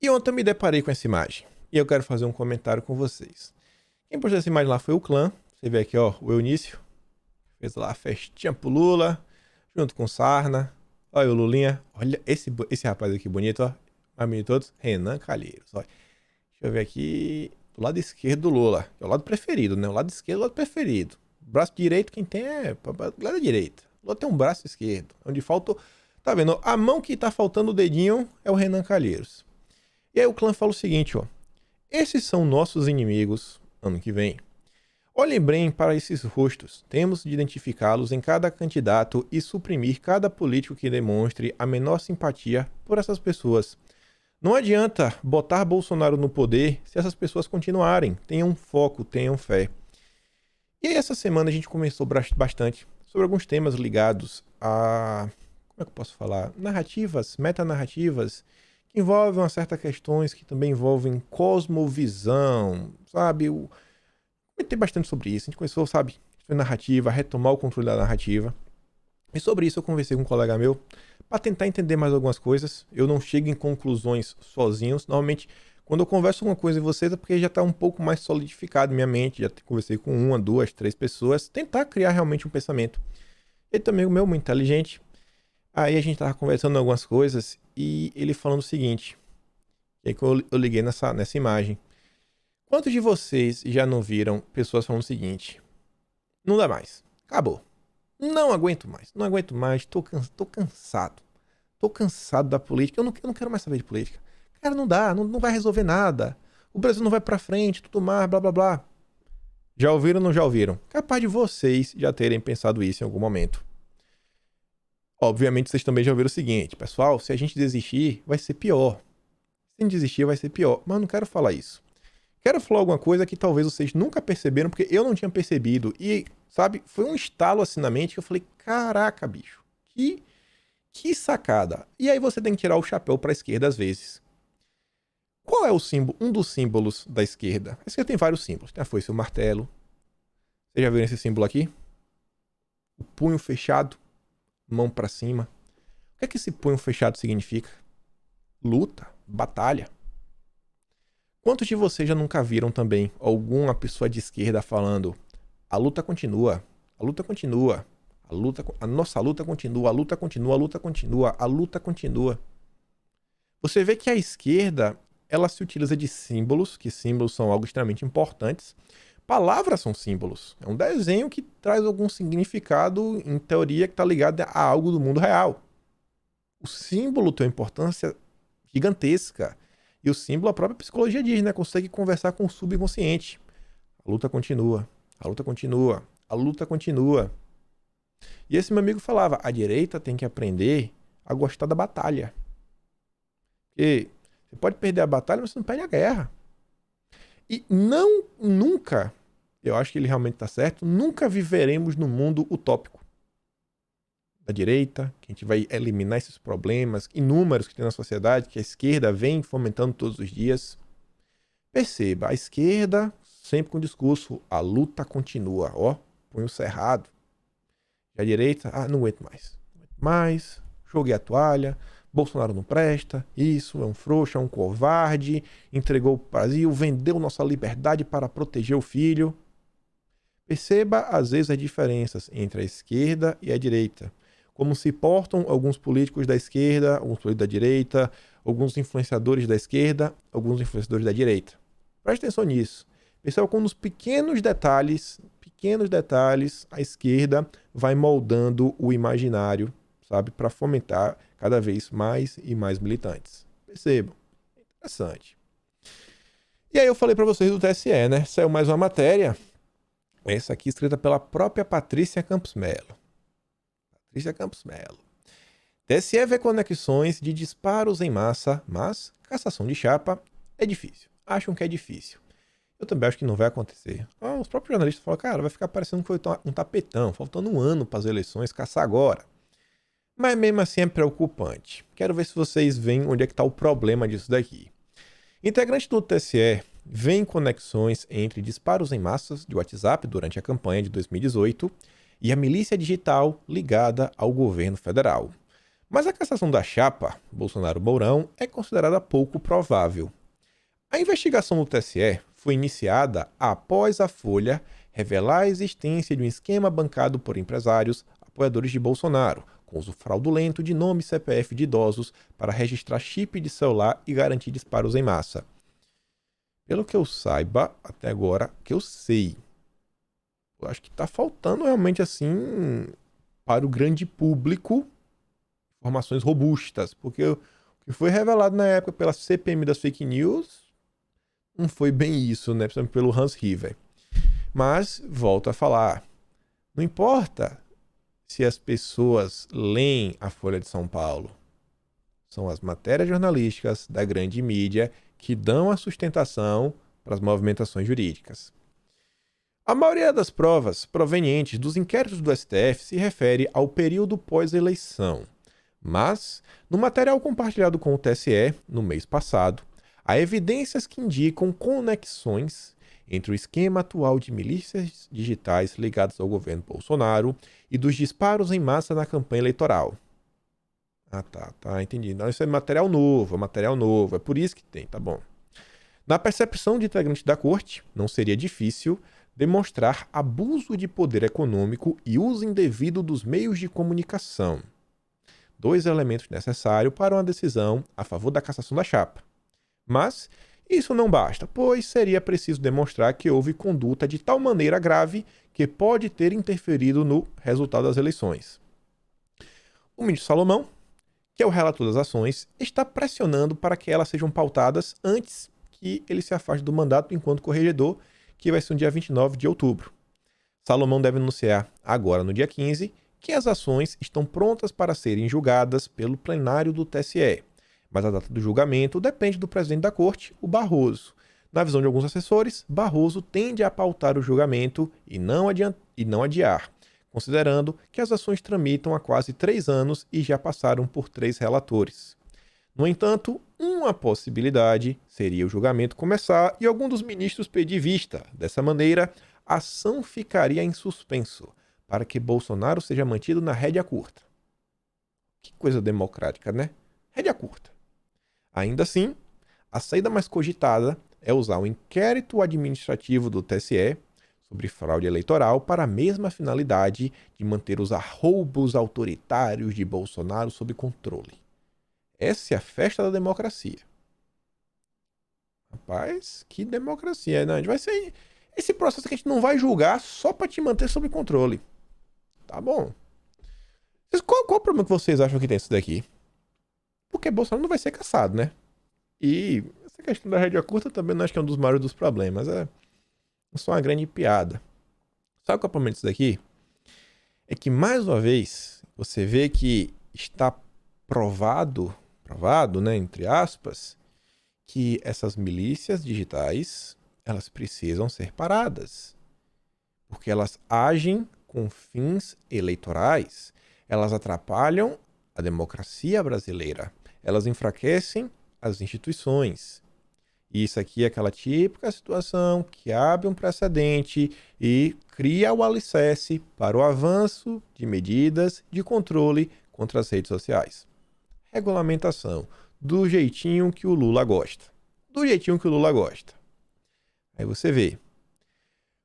S1: E ontem eu me deparei com essa imagem. E eu quero fazer um comentário com vocês. Quem postou essa imagem lá foi o clã. Você vê aqui, ó, o Eunício. Fez lá a festinha pro Lula, junto com Sarna. Olha o Lulinha. Olha esse rapaz aqui bonito, ó. Mais bonito de todos, Renan Calheiros. Olha. Deixa eu ver aqui. Do lado esquerdo do Lula. Que é o lado preferido, né? O lado esquerdo é o lado preferido. O braço direito, quem tem é o lado direito. O Lula tem um braço esquerdo. Onde falta. Tá vendo? A mão que tá faltando o dedinho é o Renan Calheiros. E aí o clã fala o seguinte, ó. Esses são nossos inimigos ano que vem. Olhem bem para esses rostos. Temos de identificá-los em cada candidato e suprimir cada político que demonstre a menor simpatia por essas pessoas. Não adianta botar Bolsonaro no poder se essas pessoas continuarem. Tenham foco, tenham fé. E aí, essa semana a gente conversou bastante sobre alguns temas ligados a... Como é que eu posso falar? Narrativas, metanarrativas, que envolvem uma certa questões que também envolvem cosmovisão, sabe? Eu comentei bastante sobre isso. A gente começou, sabe, narrativa, retomar o controle da narrativa. E sobre isso eu conversei com um colega meu para tentar entender mais algumas coisas. Eu não chego em conclusões sozinhos. Normalmente, quando eu converso alguma coisa em vocês é porque já está um pouco mais solidificado em minha mente. Já conversei com 1, 2, 3 pessoas. Tentar criar realmente um pensamento. Ele também é muito inteligente. Aí a gente tava conversando algumas coisas e ele falando o seguinte. E aí que eu liguei nessa imagem. Quantos de vocês já não viram pessoas falando o seguinte? Não dá mais. Acabou. Não aguento mais. Tô cansado. Tô cansado da política. Eu não quero mais saber de política. Cara, não dá. Não vai resolver nada. O Brasil não vai pra frente. Tudo mais, blá, blá, blá. Já ouviram ou não já ouviram? Capaz de vocês já terem pensado isso em algum momento. Obviamente, vocês também já ouviram o seguinte. Pessoal, se a gente desistir, vai ser pior. Se a gente desistir, vai ser pior. Mas eu não quero falar isso. Quero falar alguma coisa que talvez vocês nunca perceberam, porque eu não tinha percebido. E, sabe, foi um estalo assim na mente que eu falei, caraca, bicho, que sacada. E aí você tem que tirar o chapéu pra esquerda às vezes. Qual é o símbolo, um dos símbolos da esquerda? A esquerda tem vários símbolos. Tem a foice e o martelo. Vocês já viram esse símbolo aqui? O punho fechado, mão pra cima. O que é que esse punho fechado significa? Luta, batalha. Quantos de vocês já nunca viram também alguma pessoa de esquerda falando a luta continua, a luta continua, a nossa luta continua, a luta continua, a luta continua, a luta continua. Você vê que a esquerda, ela se utiliza de símbolos, que símbolos são algo extremamente importantes. Palavras são símbolos. É um desenho que traz algum significado, em teoria, que está ligado a algo do mundo real. O símbolo tem uma importância gigantesca. E o símbolo, a própria psicologia diz, né? Consegue conversar com o subconsciente. A luta continua, a luta continua, a luta continua. E esse meu amigo falava, a direita tem que aprender a gostar da batalha. Porque você pode perder a batalha, mas você não perde a guerra. E nunca, eu acho que ele realmente está certo, nunca viveremos num mundo utópico. Da direita, que a gente vai eliminar esses problemas inúmeros que tem na sociedade, que a esquerda vem fomentando todos os dias. Perceba, a esquerda sempre com o discurso, a luta continua, ó, punho cerrado. E a direita, não aguento mais, joguei a toalha, Bolsonaro não presta, isso é um frouxo, é um covarde, entregou o Brasil, vendeu nossa liberdade para proteger o filho. Perceba, às vezes, as diferenças entre a esquerda e a direita. Como se portam alguns políticos da esquerda, alguns políticos da direita, alguns influenciadores da esquerda, alguns influenciadores da direita. Preste atenção nisso. Perceba como nos pequenos detalhes pequenos detalhes, a esquerda vai moldando o imaginário, sabe, para fomentar cada vez mais e mais militantes. Percebam. Interessante. E aí eu falei para vocês do TSE, né? Saiu mais uma matéria. Essa aqui escrita pela própria Patrícia Campos Melo. Patrícia Campos Melo. TSE vê conexões de disparos em massa, mas cassação de chapa é difícil. Acham que é difícil. Eu também acho que não vai acontecer. Os próprios jornalistas falam, cara, vai ficar parecendo que foi um tapetão, faltando um ano para as eleições, caçar agora. Mas mesmo assim é preocupante. Quero ver se vocês veem onde é que está o problema disso daqui. Integrantes do TSE veem conexões entre disparos em massas de WhatsApp durante a campanha de 2018 e a milícia digital ligada ao governo federal. Mas a cassação da chapa Bolsonaro-Mourão é considerada pouco provável. A investigação do TSE foi iniciada após a Folha revelar a existência de um esquema bancado por empresários apoiadores de Bolsonaro, com uso fraudulento de nome e CPF de idosos para registrar chip de celular e garantir disparos em massa. Pelo que eu saiba, até agora, que eu sei, eu acho que está faltando realmente assim, para o grande público, informações robustas, porque o que foi revelado na época pela CPMI das fake news não foi bem isso, né? Principalmente pelo Hans River. Mas, volto a falar, não importa se as pessoas leem a Folha de São Paulo. São as matérias jornalísticas da grande mídia que dão a sustentação para as movimentações jurídicas. A maioria das provas provenientes dos inquéritos do STF se refere ao período pós-eleição. Mas, no material compartilhado com o TSE no mês passado, há evidências que indicam conexões entre o esquema atual de milícias digitais ligadas ao governo Bolsonaro e dos disparos em massa na campanha eleitoral. Tá, entendi. Não, isso é material novo, é por isso que tem, tá bom. Na percepção de integrantes da corte, não seria difícil demonstrar abuso de poder econômico e uso indevido dos meios de comunicação. 2 elementos necessários para uma decisão a favor da cassação da chapa. Mas isso não basta, pois seria preciso demonstrar que houve conduta de tal maneira grave que pode ter interferido no resultado das eleições. O ministro Salomão, que é o relator das ações, está pressionando para que elas sejam pautadas antes que ele se afaste do mandato enquanto corregedor, que vai ser no dia 29 de outubro. Salomão deve anunciar agora, no dia 15, que as ações estão prontas para serem julgadas pelo plenário do TSE. Mas a data do julgamento depende do presidente da corte, o Barroso. Na visão de alguns assessores, Barroso tende a pautar o julgamento e não adiar, considerando que as ações tramitam há quase 3 anos e já passaram por 3 relatores. No entanto, uma possibilidade seria o julgamento começar e algum dos ministros pedir vista. Dessa maneira, a ação ficaria em suspenso, para que Bolsonaro seja mantido na rédea curta. Que coisa democrática, né? Rédea curta. Ainda assim, a saída mais cogitada é usar o inquérito administrativo do TSE sobre fraude eleitoral para a mesma finalidade de manter os arroubos autoritários de Bolsonaro sob controle. Essa é a festa da democracia. Rapaz, que democracia, né? Vai ser esse processo que a gente não vai julgar só para te manter sob controle. Tá bom. Qual o problema que vocês acham que tem isso daqui? Porque Bolsonaro não vai ser caçado, né? E essa questão da rédea curta também não acho que é um dos maiores dos problemas. É só uma grande piada. Sabe qual é o problema disso daqui? É que, mais uma vez, você vê que está provado, né, entre aspas, que essas milícias digitais, elas precisam ser paradas. Porque elas agem com fins eleitorais. Elas atrapalham a democracia brasileira. Elas enfraquecem as instituições. E isso aqui é aquela típica situação que abre um precedente e cria o alicerce para o avanço de medidas de controle contra as redes sociais. Regulamentação, do jeitinho que o Lula gosta. Do jeitinho que o Lula gosta. Aí você vê.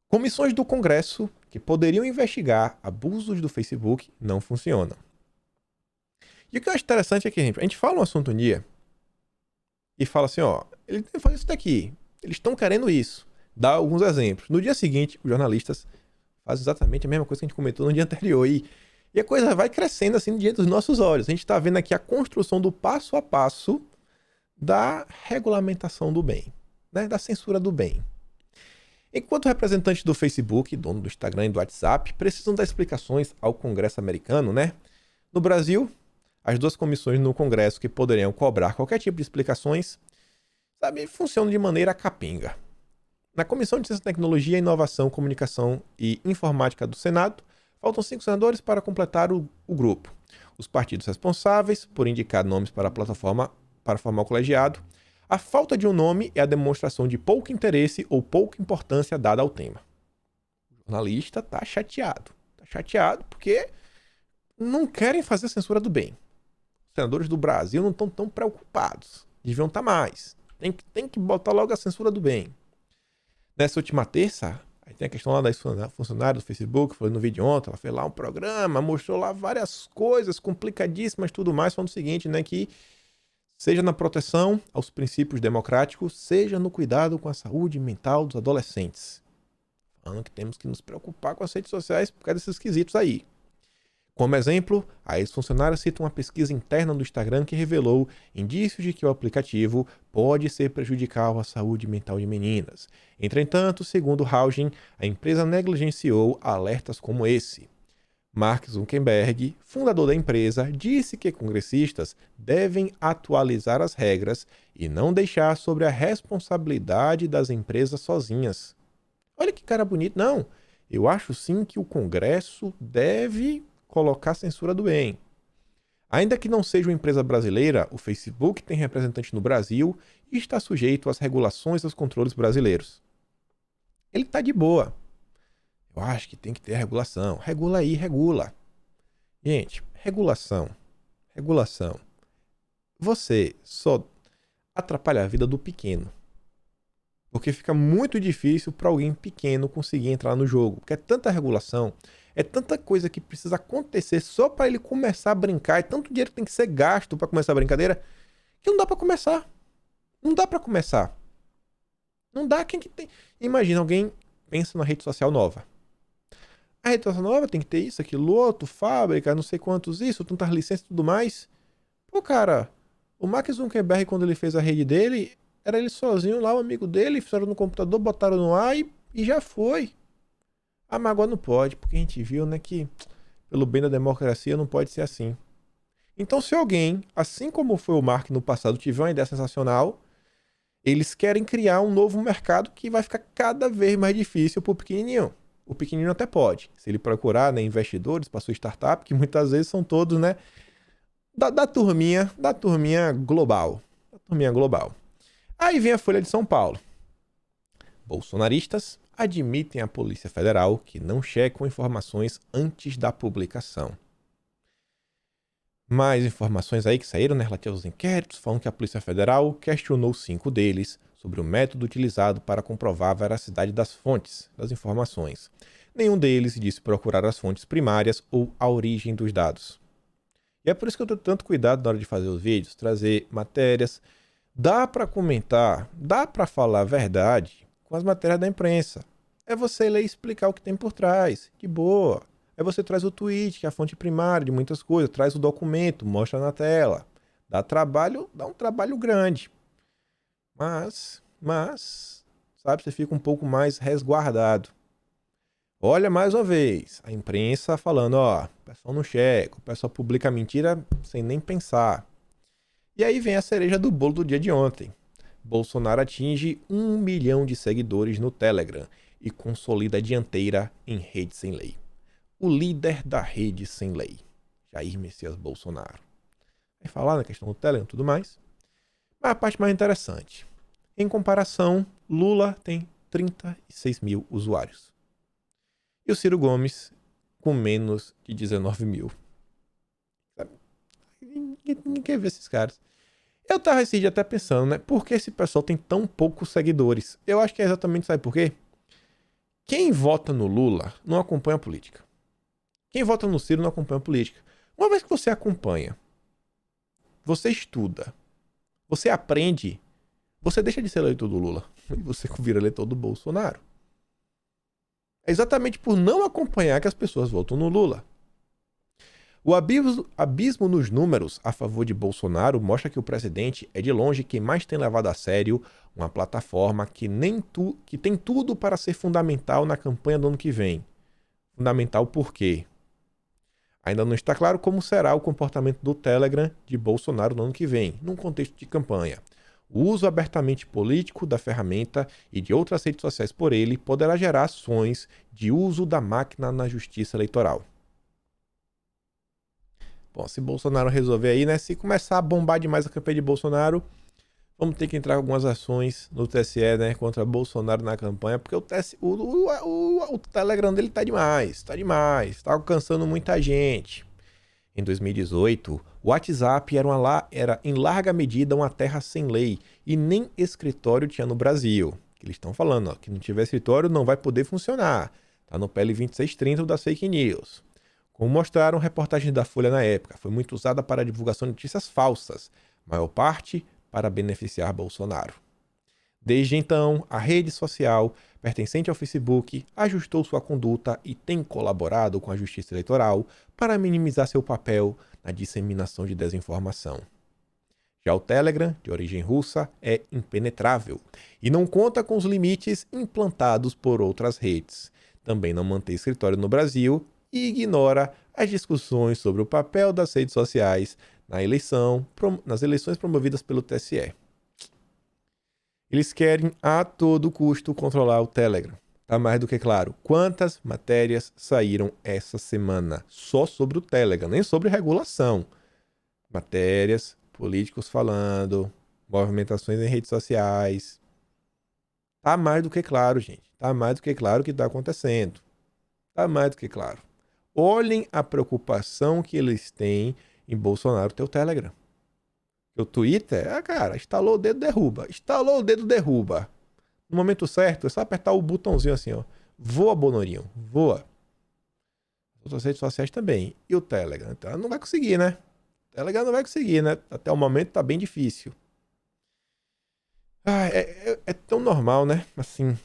S1: Comissões do Congresso que poderiam investigar abusos do Facebook não funcionam. E o que eu acho interessante é que a gente fala um assunto um dia e fala assim, ó, ele tem que fazer isso daqui, eles estão querendo isso. Dá alguns exemplos. No dia seguinte, os jornalistas Faz exatamente a mesma coisa que a gente comentou no dia anterior. E a coisa vai crescendo assim diante dos nossos olhos. A gente está vendo aqui a construção do passo a passo da regulamentação do bem, né? Da censura do bem. Enquanto representantes do Facebook, dono do Instagram e do WhatsApp, precisam dar explicações ao Congresso americano, né? No Brasil, as duas comissões no Congresso que poderiam cobrar qualquer tipo de explicações, funcionam de maneira capenga. Na Comissão de Ciência, Tecnologia, Inovação, Comunicação e Informática do Senado, faltam 5 senadores para completar o grupo. Os partidos responsáveis por indicar nomes para a plataforma para formar o colegiado. A falta de um nome é a demonstração de pouco interesse ou pouca importância dada ao tema. O jornalista está chateado. Está chateado porque não querem fazer a censura do bem. Os senadores do Brasil não estão tão preocupados. Deviam estar mais. Tem que botar logo a censura do bem. Nessa última terça, aí tem a questão lá da funcionária do Facebook, falei no vídeo ontem, ela fez lá um programa, mostrou lá várias coisas complicadíssimas, tudo mais, falando o seguinte, né, que seja na proteção aos princípios democráticos, seja no cuidado com a saúde mental dos adolescentes. Falando que temos que nos preocupar com as redes sociais por causa desses quesitos aí. Como exemplo, a ex-funcionária cita uma pesquisa interna do Instagram que revelou indícios de que o aplicativo pode ser prejudicial à saúde mental de meninas. Entretanto, segundo Haugen, a empresa negligenciou alertas como esse. Mark Zuckerberg, fundador da empresa, disse que congressistas devem atualizar as regras e não deixar sobre a responsabilidade das empresas sozinhas. Olha que cara bonito. Não, eu acho sim que o Congresso deve colocar censura do bem. Ainda que não seja uma empresa brasileira, o Facebook tem representante no Brasil e está sujeito às regulações e aos controles brasileiros. Ele está de boa. Eu acho que tem que ter regulação. Regula aí, regula. Gente, regulação. Você só atrapalha a vida do pequeno. Porque fica muito difícil para alguém pequeno conseguir entrar no jogo. Porque é tanta regulação, é tanta coisa que precisa acontecer só para ele começar a brincar. É tanto dinheiro que tem que ser gasto para começar a brincadeira que não dá para começar. Não dá para começar. Não dá. Quem que tem? Imagina, alguém pensa na rede social nova. A rede social nova tem que ter isso, aquilo, outro, fábrica, não sei quantos isso, tantas licenças e tudo mais. Pô, cara, o Mark Zuckerberg, quando ele fez a rede dele, era ele sozinho lá, o amigo dele, fizeram no computador, botaram no ar e já foi. Ah, mas agora não pode, porque a gente viu, né, que pelo bem da democracia não pode ser assim. Então, se alguém, assim como foi o Mark no passado, tiver uma ideia sensacional, eles querem criar um novo mercado que vai ficar cada vez mais difícil pro pequenininho. O pequenininho até pode, se ele procurar, né, investidores para sua startup, que muitas vezes são todos, né, da turminha global. Aí vem a Folha de São Paulo. Bolsonaristas admitem à Polícia Federal que não checam informações antes da publicação. Mais informações aí que saíram, né, relativas aos inquéritos, falam que a Polícia Federal questionou 5 deles sobre o método utilizado para comprovar a veracidade das fontes, das informações. Nenhum deles disse procurar as fontes primárias ou a origem dos dados. E é por isso que eu tenho tanto cuidado na hora de fazer os vídeos, trazer matérias. Dá para comentar, dá para falar a verdade com as matérias da imprensa. É você ler e explicar o que tem por trás, de boa. Aí você traz o tweet, que é a fonte primária de muitas coisas, traz o documento, mostra na tela. Dá um trabalho grande. Mas, sabe, você fica um pouco mais resguardado. Olha, mais uma vez, a imprensa falando, ó, o pessoal não checa, o pessoal publica mentira sem nem pensar. E aí vem a cereja do bolo do dia de ontem. Bolsonaro atinge 1 milhão de seguidores no Telegram e consolida a dianteira em rede sem lei. O líder da rede sem lei, Jair Messias Bolsonaro. Vai falar na questão do Telegram e tudo mais. Mas a parte mais interessante. Em comparação, Lula tem 36 mil usuários. E o Ciro Gomes com menos de 19 mil. Sabe? Ninguém quer ver esses caras. Eu tava esse dia até pensando, né? Por que esse pessoal tem tão poucos seguidores? Eu acho que é exatamente, sabe por quê? Quem vota no Lula não acompanha a política. Quem vota no Ciro não acompanha a política. Uma vez que você acompanha, você estuda, você aprende, você deixa de ser eleitor do Lula e você vira eleitor do Bolsonaro. É exatamente por não acompanhar que as pessoas votam no Lula. O abismo nos números a favor de Bolsonaro mostra que o presidente é de longe quem mais tem levado a sério uma plataforma que tem tudo para ser fundamental na campanha do ano que vem. Fundamental por quê? Ainda não está claro como será o comportamento do Telegram de Bolsonaro no ano que vem, num contexto de campanha. O uso abertamente político da ferramenta e de outras redes sociais por ele poderá gerar ações de uso da máquina na justiça eleitoral. Bom, se Bolsonaro resolver aí, né? Se começar a bombar demais a campanha de Bolsonaro, vamos ter que entrar com algumas ações no TSE, né? Contra Bolsonaro na campanha, porque o Telegram dele tá demais. Tá alcançando muita gente. Em 2018, o WhatsApp era em larga medida uma terra sem lei e nem escritório tinha no Brasil. Que eles estão falando, ó, que não tiver escritório não vai poder funcionar. Tá no PL 2630 das fake news. Como mostraram reportagens da Folha na época, foi muito usada para a divulgação de notícias falsas, maior parte para beneficiar Bolsonaro. Desde então, a rede social, pertencente ao Facebook, ajustou sua conduta e tem colaborado com a Justiça Eleitoral para minimizar seu papel na disseminação de desinformação. Já o Telegram, de origem russa, é impenetrável e não conta com os limites implantados por outras redes. Também não mantém escritório no Brasil e ignora as discussões sobre o papel das redes sociais nas eleições promovidas pelo TSE. Eles querem a todo custo controlar o Telegram. Tá mais do que claro. Quantas matérias saíram essa semana só sobre o Telegram, nem sobre regulação. Matérias, políticos falando, movimentações em redes sociais. Tá mais do que claro, gente. Tá mais do que claro o que está acontecendo. Tá mais do que claro. Olhem a preocupação que eles têm em Bolsonaro ter o Telegram. O Twitter, cara, instalou o dedo, derruba. Instalou o dedo, derruba. No momento certo, é só apertar o botãozinho assim, ó. Voa, Bonorinho, voa. Outras redes sociais também. E o Telegram? Então, não vai conseguir, né? O Telegram não vai conseguir, né? Até o momento tá bem difícil. É tão normal, né? Assim,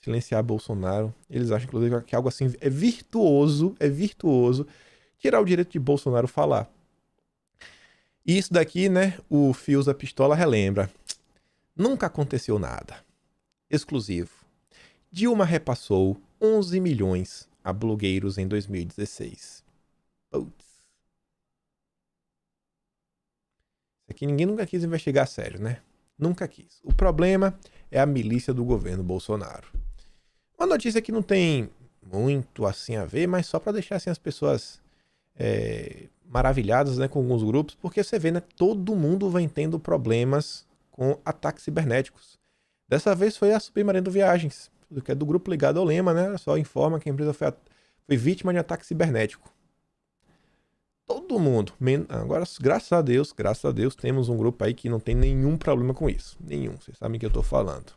S1: silenciar Bolsonaro. Eles acham, inclusive, que algo assim é virtuoso tirar o direito de Bolsonaro falar. E isso daqui, né, o Fios da Pistola relembra. Nunca aconteceu nada. Exclusivo. Dilma repassou 11 milhões a blogueiros em 2016. Putz. Isso aqui ninguém nunca quis investigar a sério, né? Nunca quis. O problema é a milícia do governo Bolsonaro. Uma notícia que não tem muito assim a ver, mas só para deixar assim as pessoas maravilhadas, né, com alguns grupos, porque você vê, né, todo mundo vem tendo problemas com ataques cibernéticos. Dessa vez foi a Submarino Viagens, que é do grupo ligado ao Lema, né? Só informa que a empresa foi vítima de ataque cibernético. Todo mundo. Agora, graças a Deus, temos um grupo aí que não tem nenhum problema com isso. Nenhum, vocês sabem o que eu tô falando.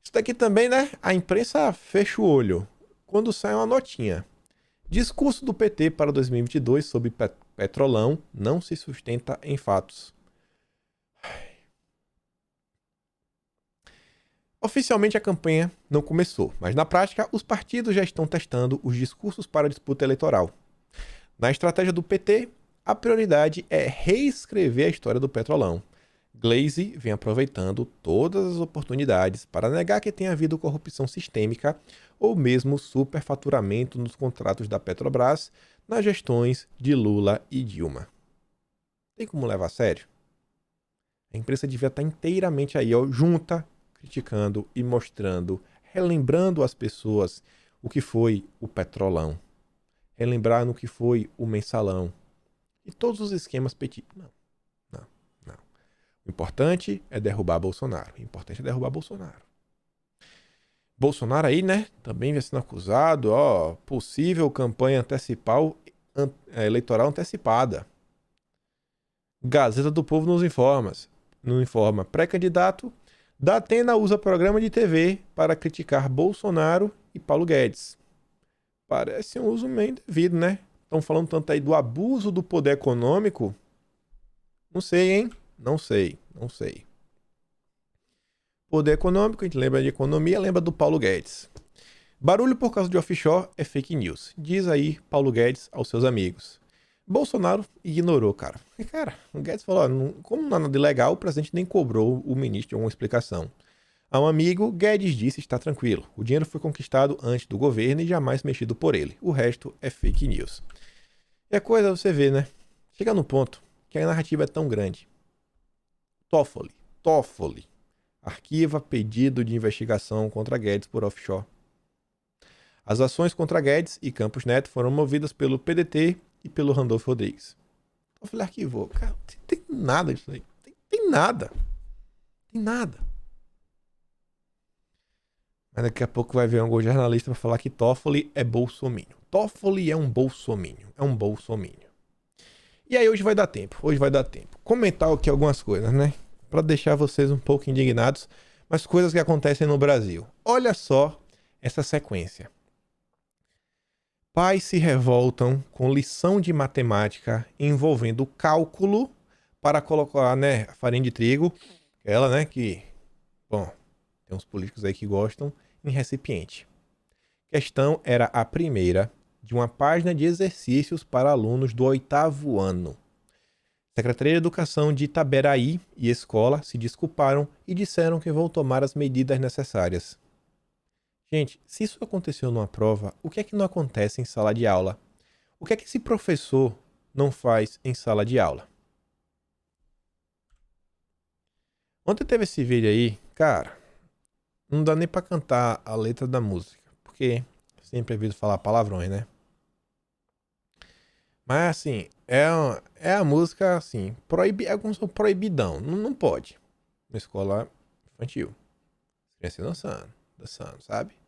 S1: Isso daqui também, né? A imprensa fecha o olho quando sai uma notinha. Discurso do PT para 2022 sobre Petrolão não se sustenta em fatos. Oficialmente a campanha não começou, mas na prática os partidos já estão testando os discursos para a disputa eleitoral. Na estratégia do PT, a prioridade é reescrever a história do Petrolão. Glaze vem aproveitando todas as oportunidades para negar que tenha havido corrupção sistêmica ou mesmo superfaturamento nos contratos da Petrobras nas gestões de Lula e Dilma. Tem como levar a sério? A imprensa devia estar inteiramente aí, ó, junta, criticando e mostrando, relembrando às pessoas o que foi o Petrolão, relembrando o que foi o Mensalão e todos os esquemas petistas. Não. O importante é derrubar Bolsonaro. Bolsonaro aí, né, também vem sendo acusado, ó, possível campanha eleitoral antecipada. Gazeta do Povo nos informa. Pré-candidato, Datena usa programa de TV para criticar Bolsonaro e Paulo Guedes. Parece um uso meio indevido, né? Estão falando tanto aí do abuso do poder econômico. Não sei, hein? Não sei. Poder econômico, a gente lembra de economia, lembra do Paulo Guedes. Barulho por causa de offshore é fake news, diz aí Paulo Guedes aos seus amigos. Bolsonaro ignorou, cara. E, cara, o Guedes falou, como não é nada ilegal, o presidente nem cobrou o ministro de alguma explicação. A um amigo, Guedes disse estar tranquilo. O dinheiro foi conquistado antes do governo e jamais mexido por ele. O resto é fake news. E a coisa você vê, né? Chega no ponto que a narrativa é tão grande. Toffoli. Arquiva pedido de investigação contra Guedes por offshore. As ações contra Guedes e Campos Neto foram movidas pelo PDT e pelo Randolfo Rodrigues. Toffoli arquivou. Cara, não tem nada disso aí. Tem nada. Mas daqui a pouco vai vir um jornalista para falar que Toffoli é bolsominion. Toffoli é um bolsominion. E aí hoje vai dar tempo. Comentar aqui algumas coisas, né? Para deixar vocês um pouco indignados, mas coisas que acontecem no Brasil. Olha só essa sequência. Pais se revoltam com lição de matemática envolvendo cálculo para colocar, né, a farinha de trigo, ela, né, que, bom, tem uns políticos aí que gostam, em recipiente. A questão era a primeira de uma página de exercícios para alunos do 8º ano. Secretaria de Educação de Itaberaí e escola se desculparam e disseram que vão tomar as medidas necessárias. Gente, se isso aconteceu numa prova, o que é que não acontece em sala de aula? O que é que esse professor não faz em sala de aula? Ontem teve esse vídeo aí, cara, não dá nem pra cantar a letra da música, porque sempre é visto falar palavrões, né? Mas assim, é a música assim, é como se fosse proibidão, não pode. Na escola infantil. Criança dançando, sabe?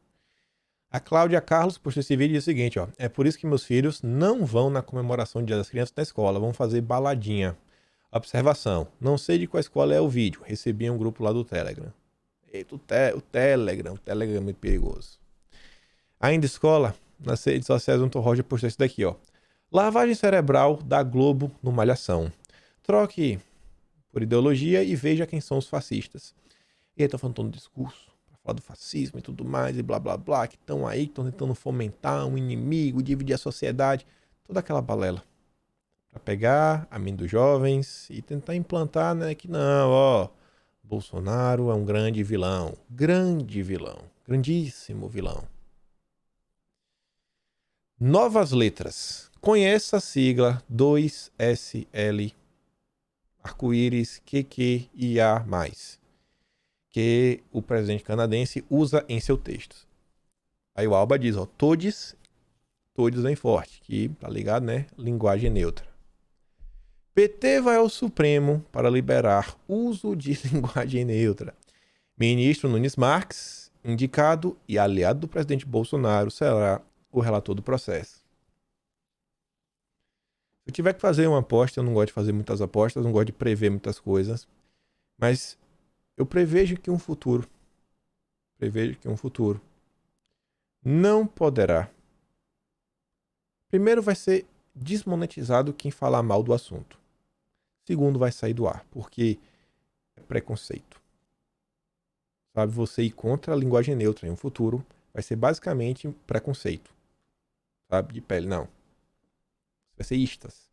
S1: A Cláudia Carlos postou esse vídeo e diz o seguinte, ó. É por isso que meus filhos não vão na comemoração do Dia das Crianças na escola, vão fazer baladinha. Observação, não sei de qual escola é o vídeo, recebi em um grupo lá do Telegram. Eita, o Telegram é muito perigoso. Ainda escola, nas redes sociais, o Antônio Roger postou isso daqui, ó. Lavagem cerebral da Globo no Malhação. Troque por ideologia e veja quem são os fascistas. E aí estão falando todo discurso para falar do fascismo e tudo mais, e blá blá blá, que estão aí, que estão tentando fomentar um inimigo, dividir a sociedade, toda aquela balela. Para pegar a mente dos jovens e tentar implantar, né, que não, ó, Bolsonaro é um grande vilão, grandíssimo vilão. Novas letras. Conheça a sigla 2SL, arco-íris, QQIA+, que o presidente canadense usa em seu texto. Aí o Alba diz, ó, todes bem forte, que tá ligado, né? Linguagem neutra. PT vai ao Supremo para liberar uso de linguagem neutra. Ministro Nunes Marques, indicado e aliado do presidente Bolsonaro, será o relator do processo. Se eu tiver que fazer uma aposta, eu não gosto de fazer muitas apostas, não gosto de prever muitas coisas, mas eu prevejo que um futuro não poderá. Primeiro vai ser desmonetizado quem falar mal do assunto. Segundo, vai sair do ar, porque é preconceito. Sabe, você ir contra a linguagem neutra em um futuro vai ser basicamente preconceito. Sabe, de pele, não. Vai ser istas.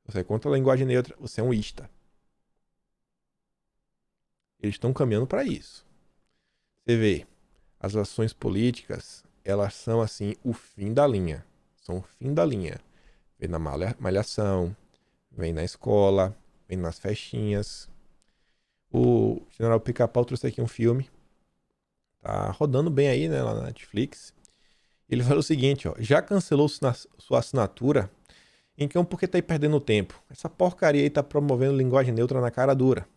S1: Você é contra a linguagem neutra, você é um ista. Eles estão caminhando para isso. Você vê, as ações políticas, elas são assim, o fim da linha. São o fim da linha. Vem na malhação, vem na escola, vem nas festinhas. O General Pica-Pau trouxe aqui um filme. Tá rodando bem aí, né, lá na Netflix. Ele falou o seguinte, ó. Já cancelou sua assinatura? Então por que tá aí perdendo tempo? Essa porcaria aí tá promovendo linguagem neutra na cara dura.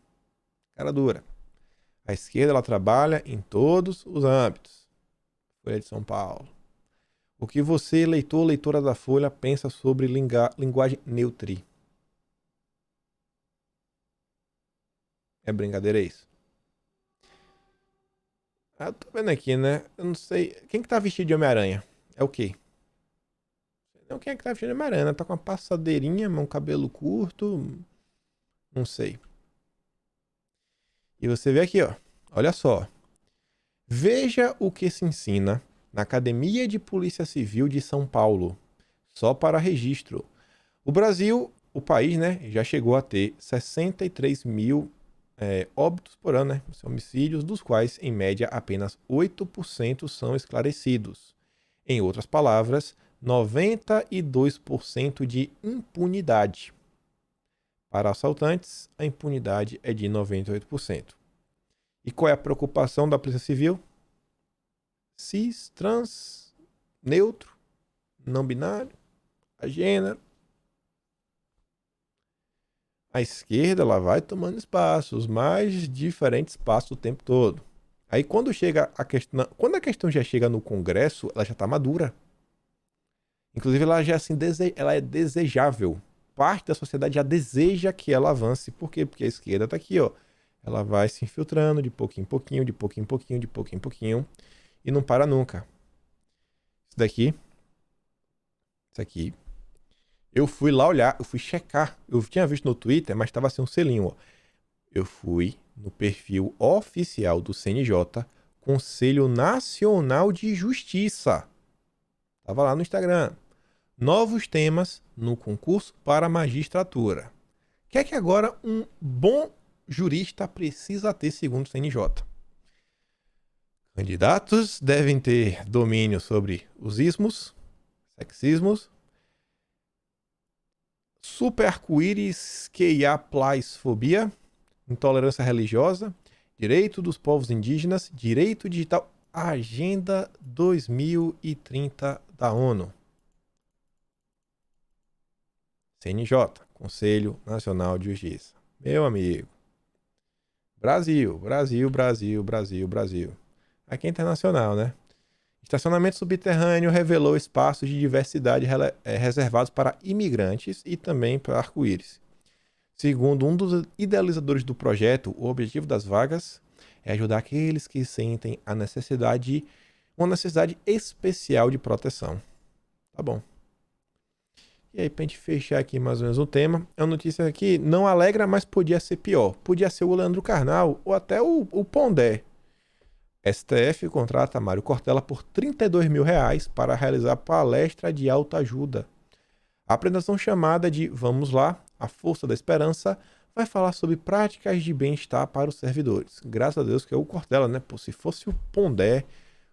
S1: Cara dura. A esquerda, ela trabalha em todos os âmbitos. Folha de São Paulo. O que você, leitor, leitora da Folha, pensa sobre linguagem neutri? É brincadeira isso? Eu tô vendo aqui, né? Eu não sei. Quem que tá vestido de Homem-Aranha? É o quê? Não, quem é que tá vestido de Homem-Aranha? Né? Tá com uma passadeirinha, um cabelo curto. Não sei. E você vê aqui, ó. Olha só. Veja o que se ensina na Academia de Polícia Civil de São Paulo. Só para registro. O Brasil, o país, né, já chegou a ter 63 mil óbitos por ano, né, homicídios, dos quais, em média, apenas 8% são esclarecidos. Em outras palavras, 92% de impunidade. Para assaltantes, a impunidade é de 98%. E qual é a preocupação da Polícia Civil? Cis, trans, neutro, não binário, agênero. A esquerda ela vai tomando espaço, os mais diferentes espaços o tempo todo. Aí quando a questão já chega no Congresso, ela já está madura. Inclusive ela já assim, ela é desejável. Parte da sociedade já deseja que ela avance. Por quê? Porque a esquerda está aqui, ó. Ela vai se infiltrando de pouquinho em pouquinho, de pouquinho em pouquinho, de pouquinho em pouquinho. E não para nunca. Isso aqui. Eu fui lá olhar, eu fui checar. Eu tinha visto no Twitter, mas estava assim um selinho, ó. Eu fui no perfil oficial do CNJ, Conselho Nacional de Justiça. Tava lá no Instagram. Novos temas no concurso para magistratura. O que é que agora um bom jurista precisa ter segundo o CNJ? Candidatos devem ter domínio sobre os ismos, sexismos, super arco-íris QIA+fobia, intolerância religiosa, direito dos povos indígenas, direito digital, Agenda 2030 da ONU. CNJ, Conselho Nacional de Justiça. Meu amigo. Brasil. Aqui é internacional, né? Estacionamento subterrâneo revelou espaços de diversidade reservados para imigrantes e também para arco-íris. Segundo um dos idealizadores do projeto, o objetivo das vagas é ajudar aqueles que sentem uma necessidade especial de proteção. Tá bom. E aí, pra gente fechar aqui mais ou menos o tema, é uma notícia aqui, não alegra, mas podia ser pior. Podia ser o Leandro Carnal ou até o Pondé. STF contrata Mário Cortella por R$32 mil para realizar palestra de autoajuda. A apresentação chamada de Vamos Lá, a Força da Esperança, vai falar sobre práticas de bem-estar para os servidores. Graças a Deus que é o Cortella, né? Pô, se fosse o Pondé,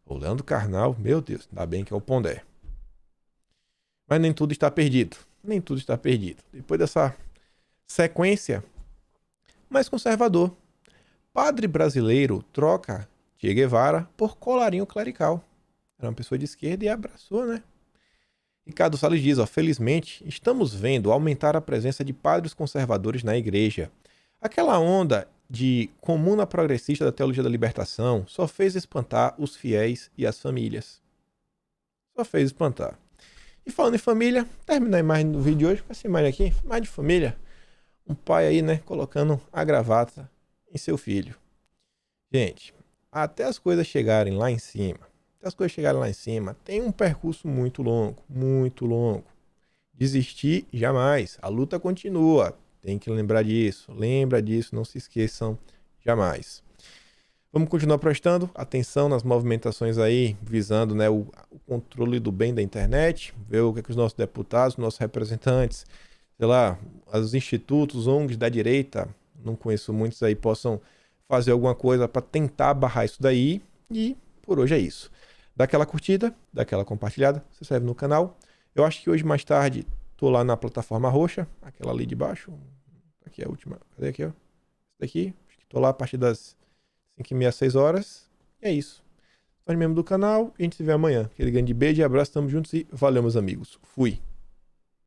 S1: o Leandro Carnal, meu Deus, ainda bem que é o Pondé. Mas nem tudo está perdido. Depois dessa sequência mais conservador, padre brasileiro troca Che Guevara por colarinho clerical. Era uma pessoa de esquerda e abraçou, né? Ricardo Salles diz, ó, felizmente, estamos vendo aumentar a presença de padres conservadores na igreja. Aquela onda de comuna progressista da teologia da libertação só fez espantar os fiéis e as famílias. E falando em família, terminar a imagem do vídeo de hoje com essa imagem aqui, imagem de família. Um pai aí, né, colocando a gravata em seu filho. Gente, até as coisas chegarem lá em cima, tem um percurso muito longo. Desistir jamais, a luta continua. Tem que lembrar disso, não se esqueçam jamais. Vamos continuar prestando atenção nas movimentações aí, visando, né, o controle do bem da internet, ver o que os nossos deputados, nossos representantes, sei lá, os institutos, ONGs da direita, não conheço muitos aí, possam fazer alguma coisa para tentar barrar isso daí. E por hoje é isso. Dá aquela curtida, dá aquela compartilhada, se inscreve no canal. Eu acho que hoje mais tarde tô lá na plataforma roxa, aquela ali de baixo. Aqui é a última. Cadê aqui, ó? Essa daqui. Acho que tô lá a partir das 5h30, 6 horas. E é isso. Faz membro do canal e a gente se vê amanhã. Aquele grande beijo e abraço, tamo juntos e valeu, meus amigos. Fui.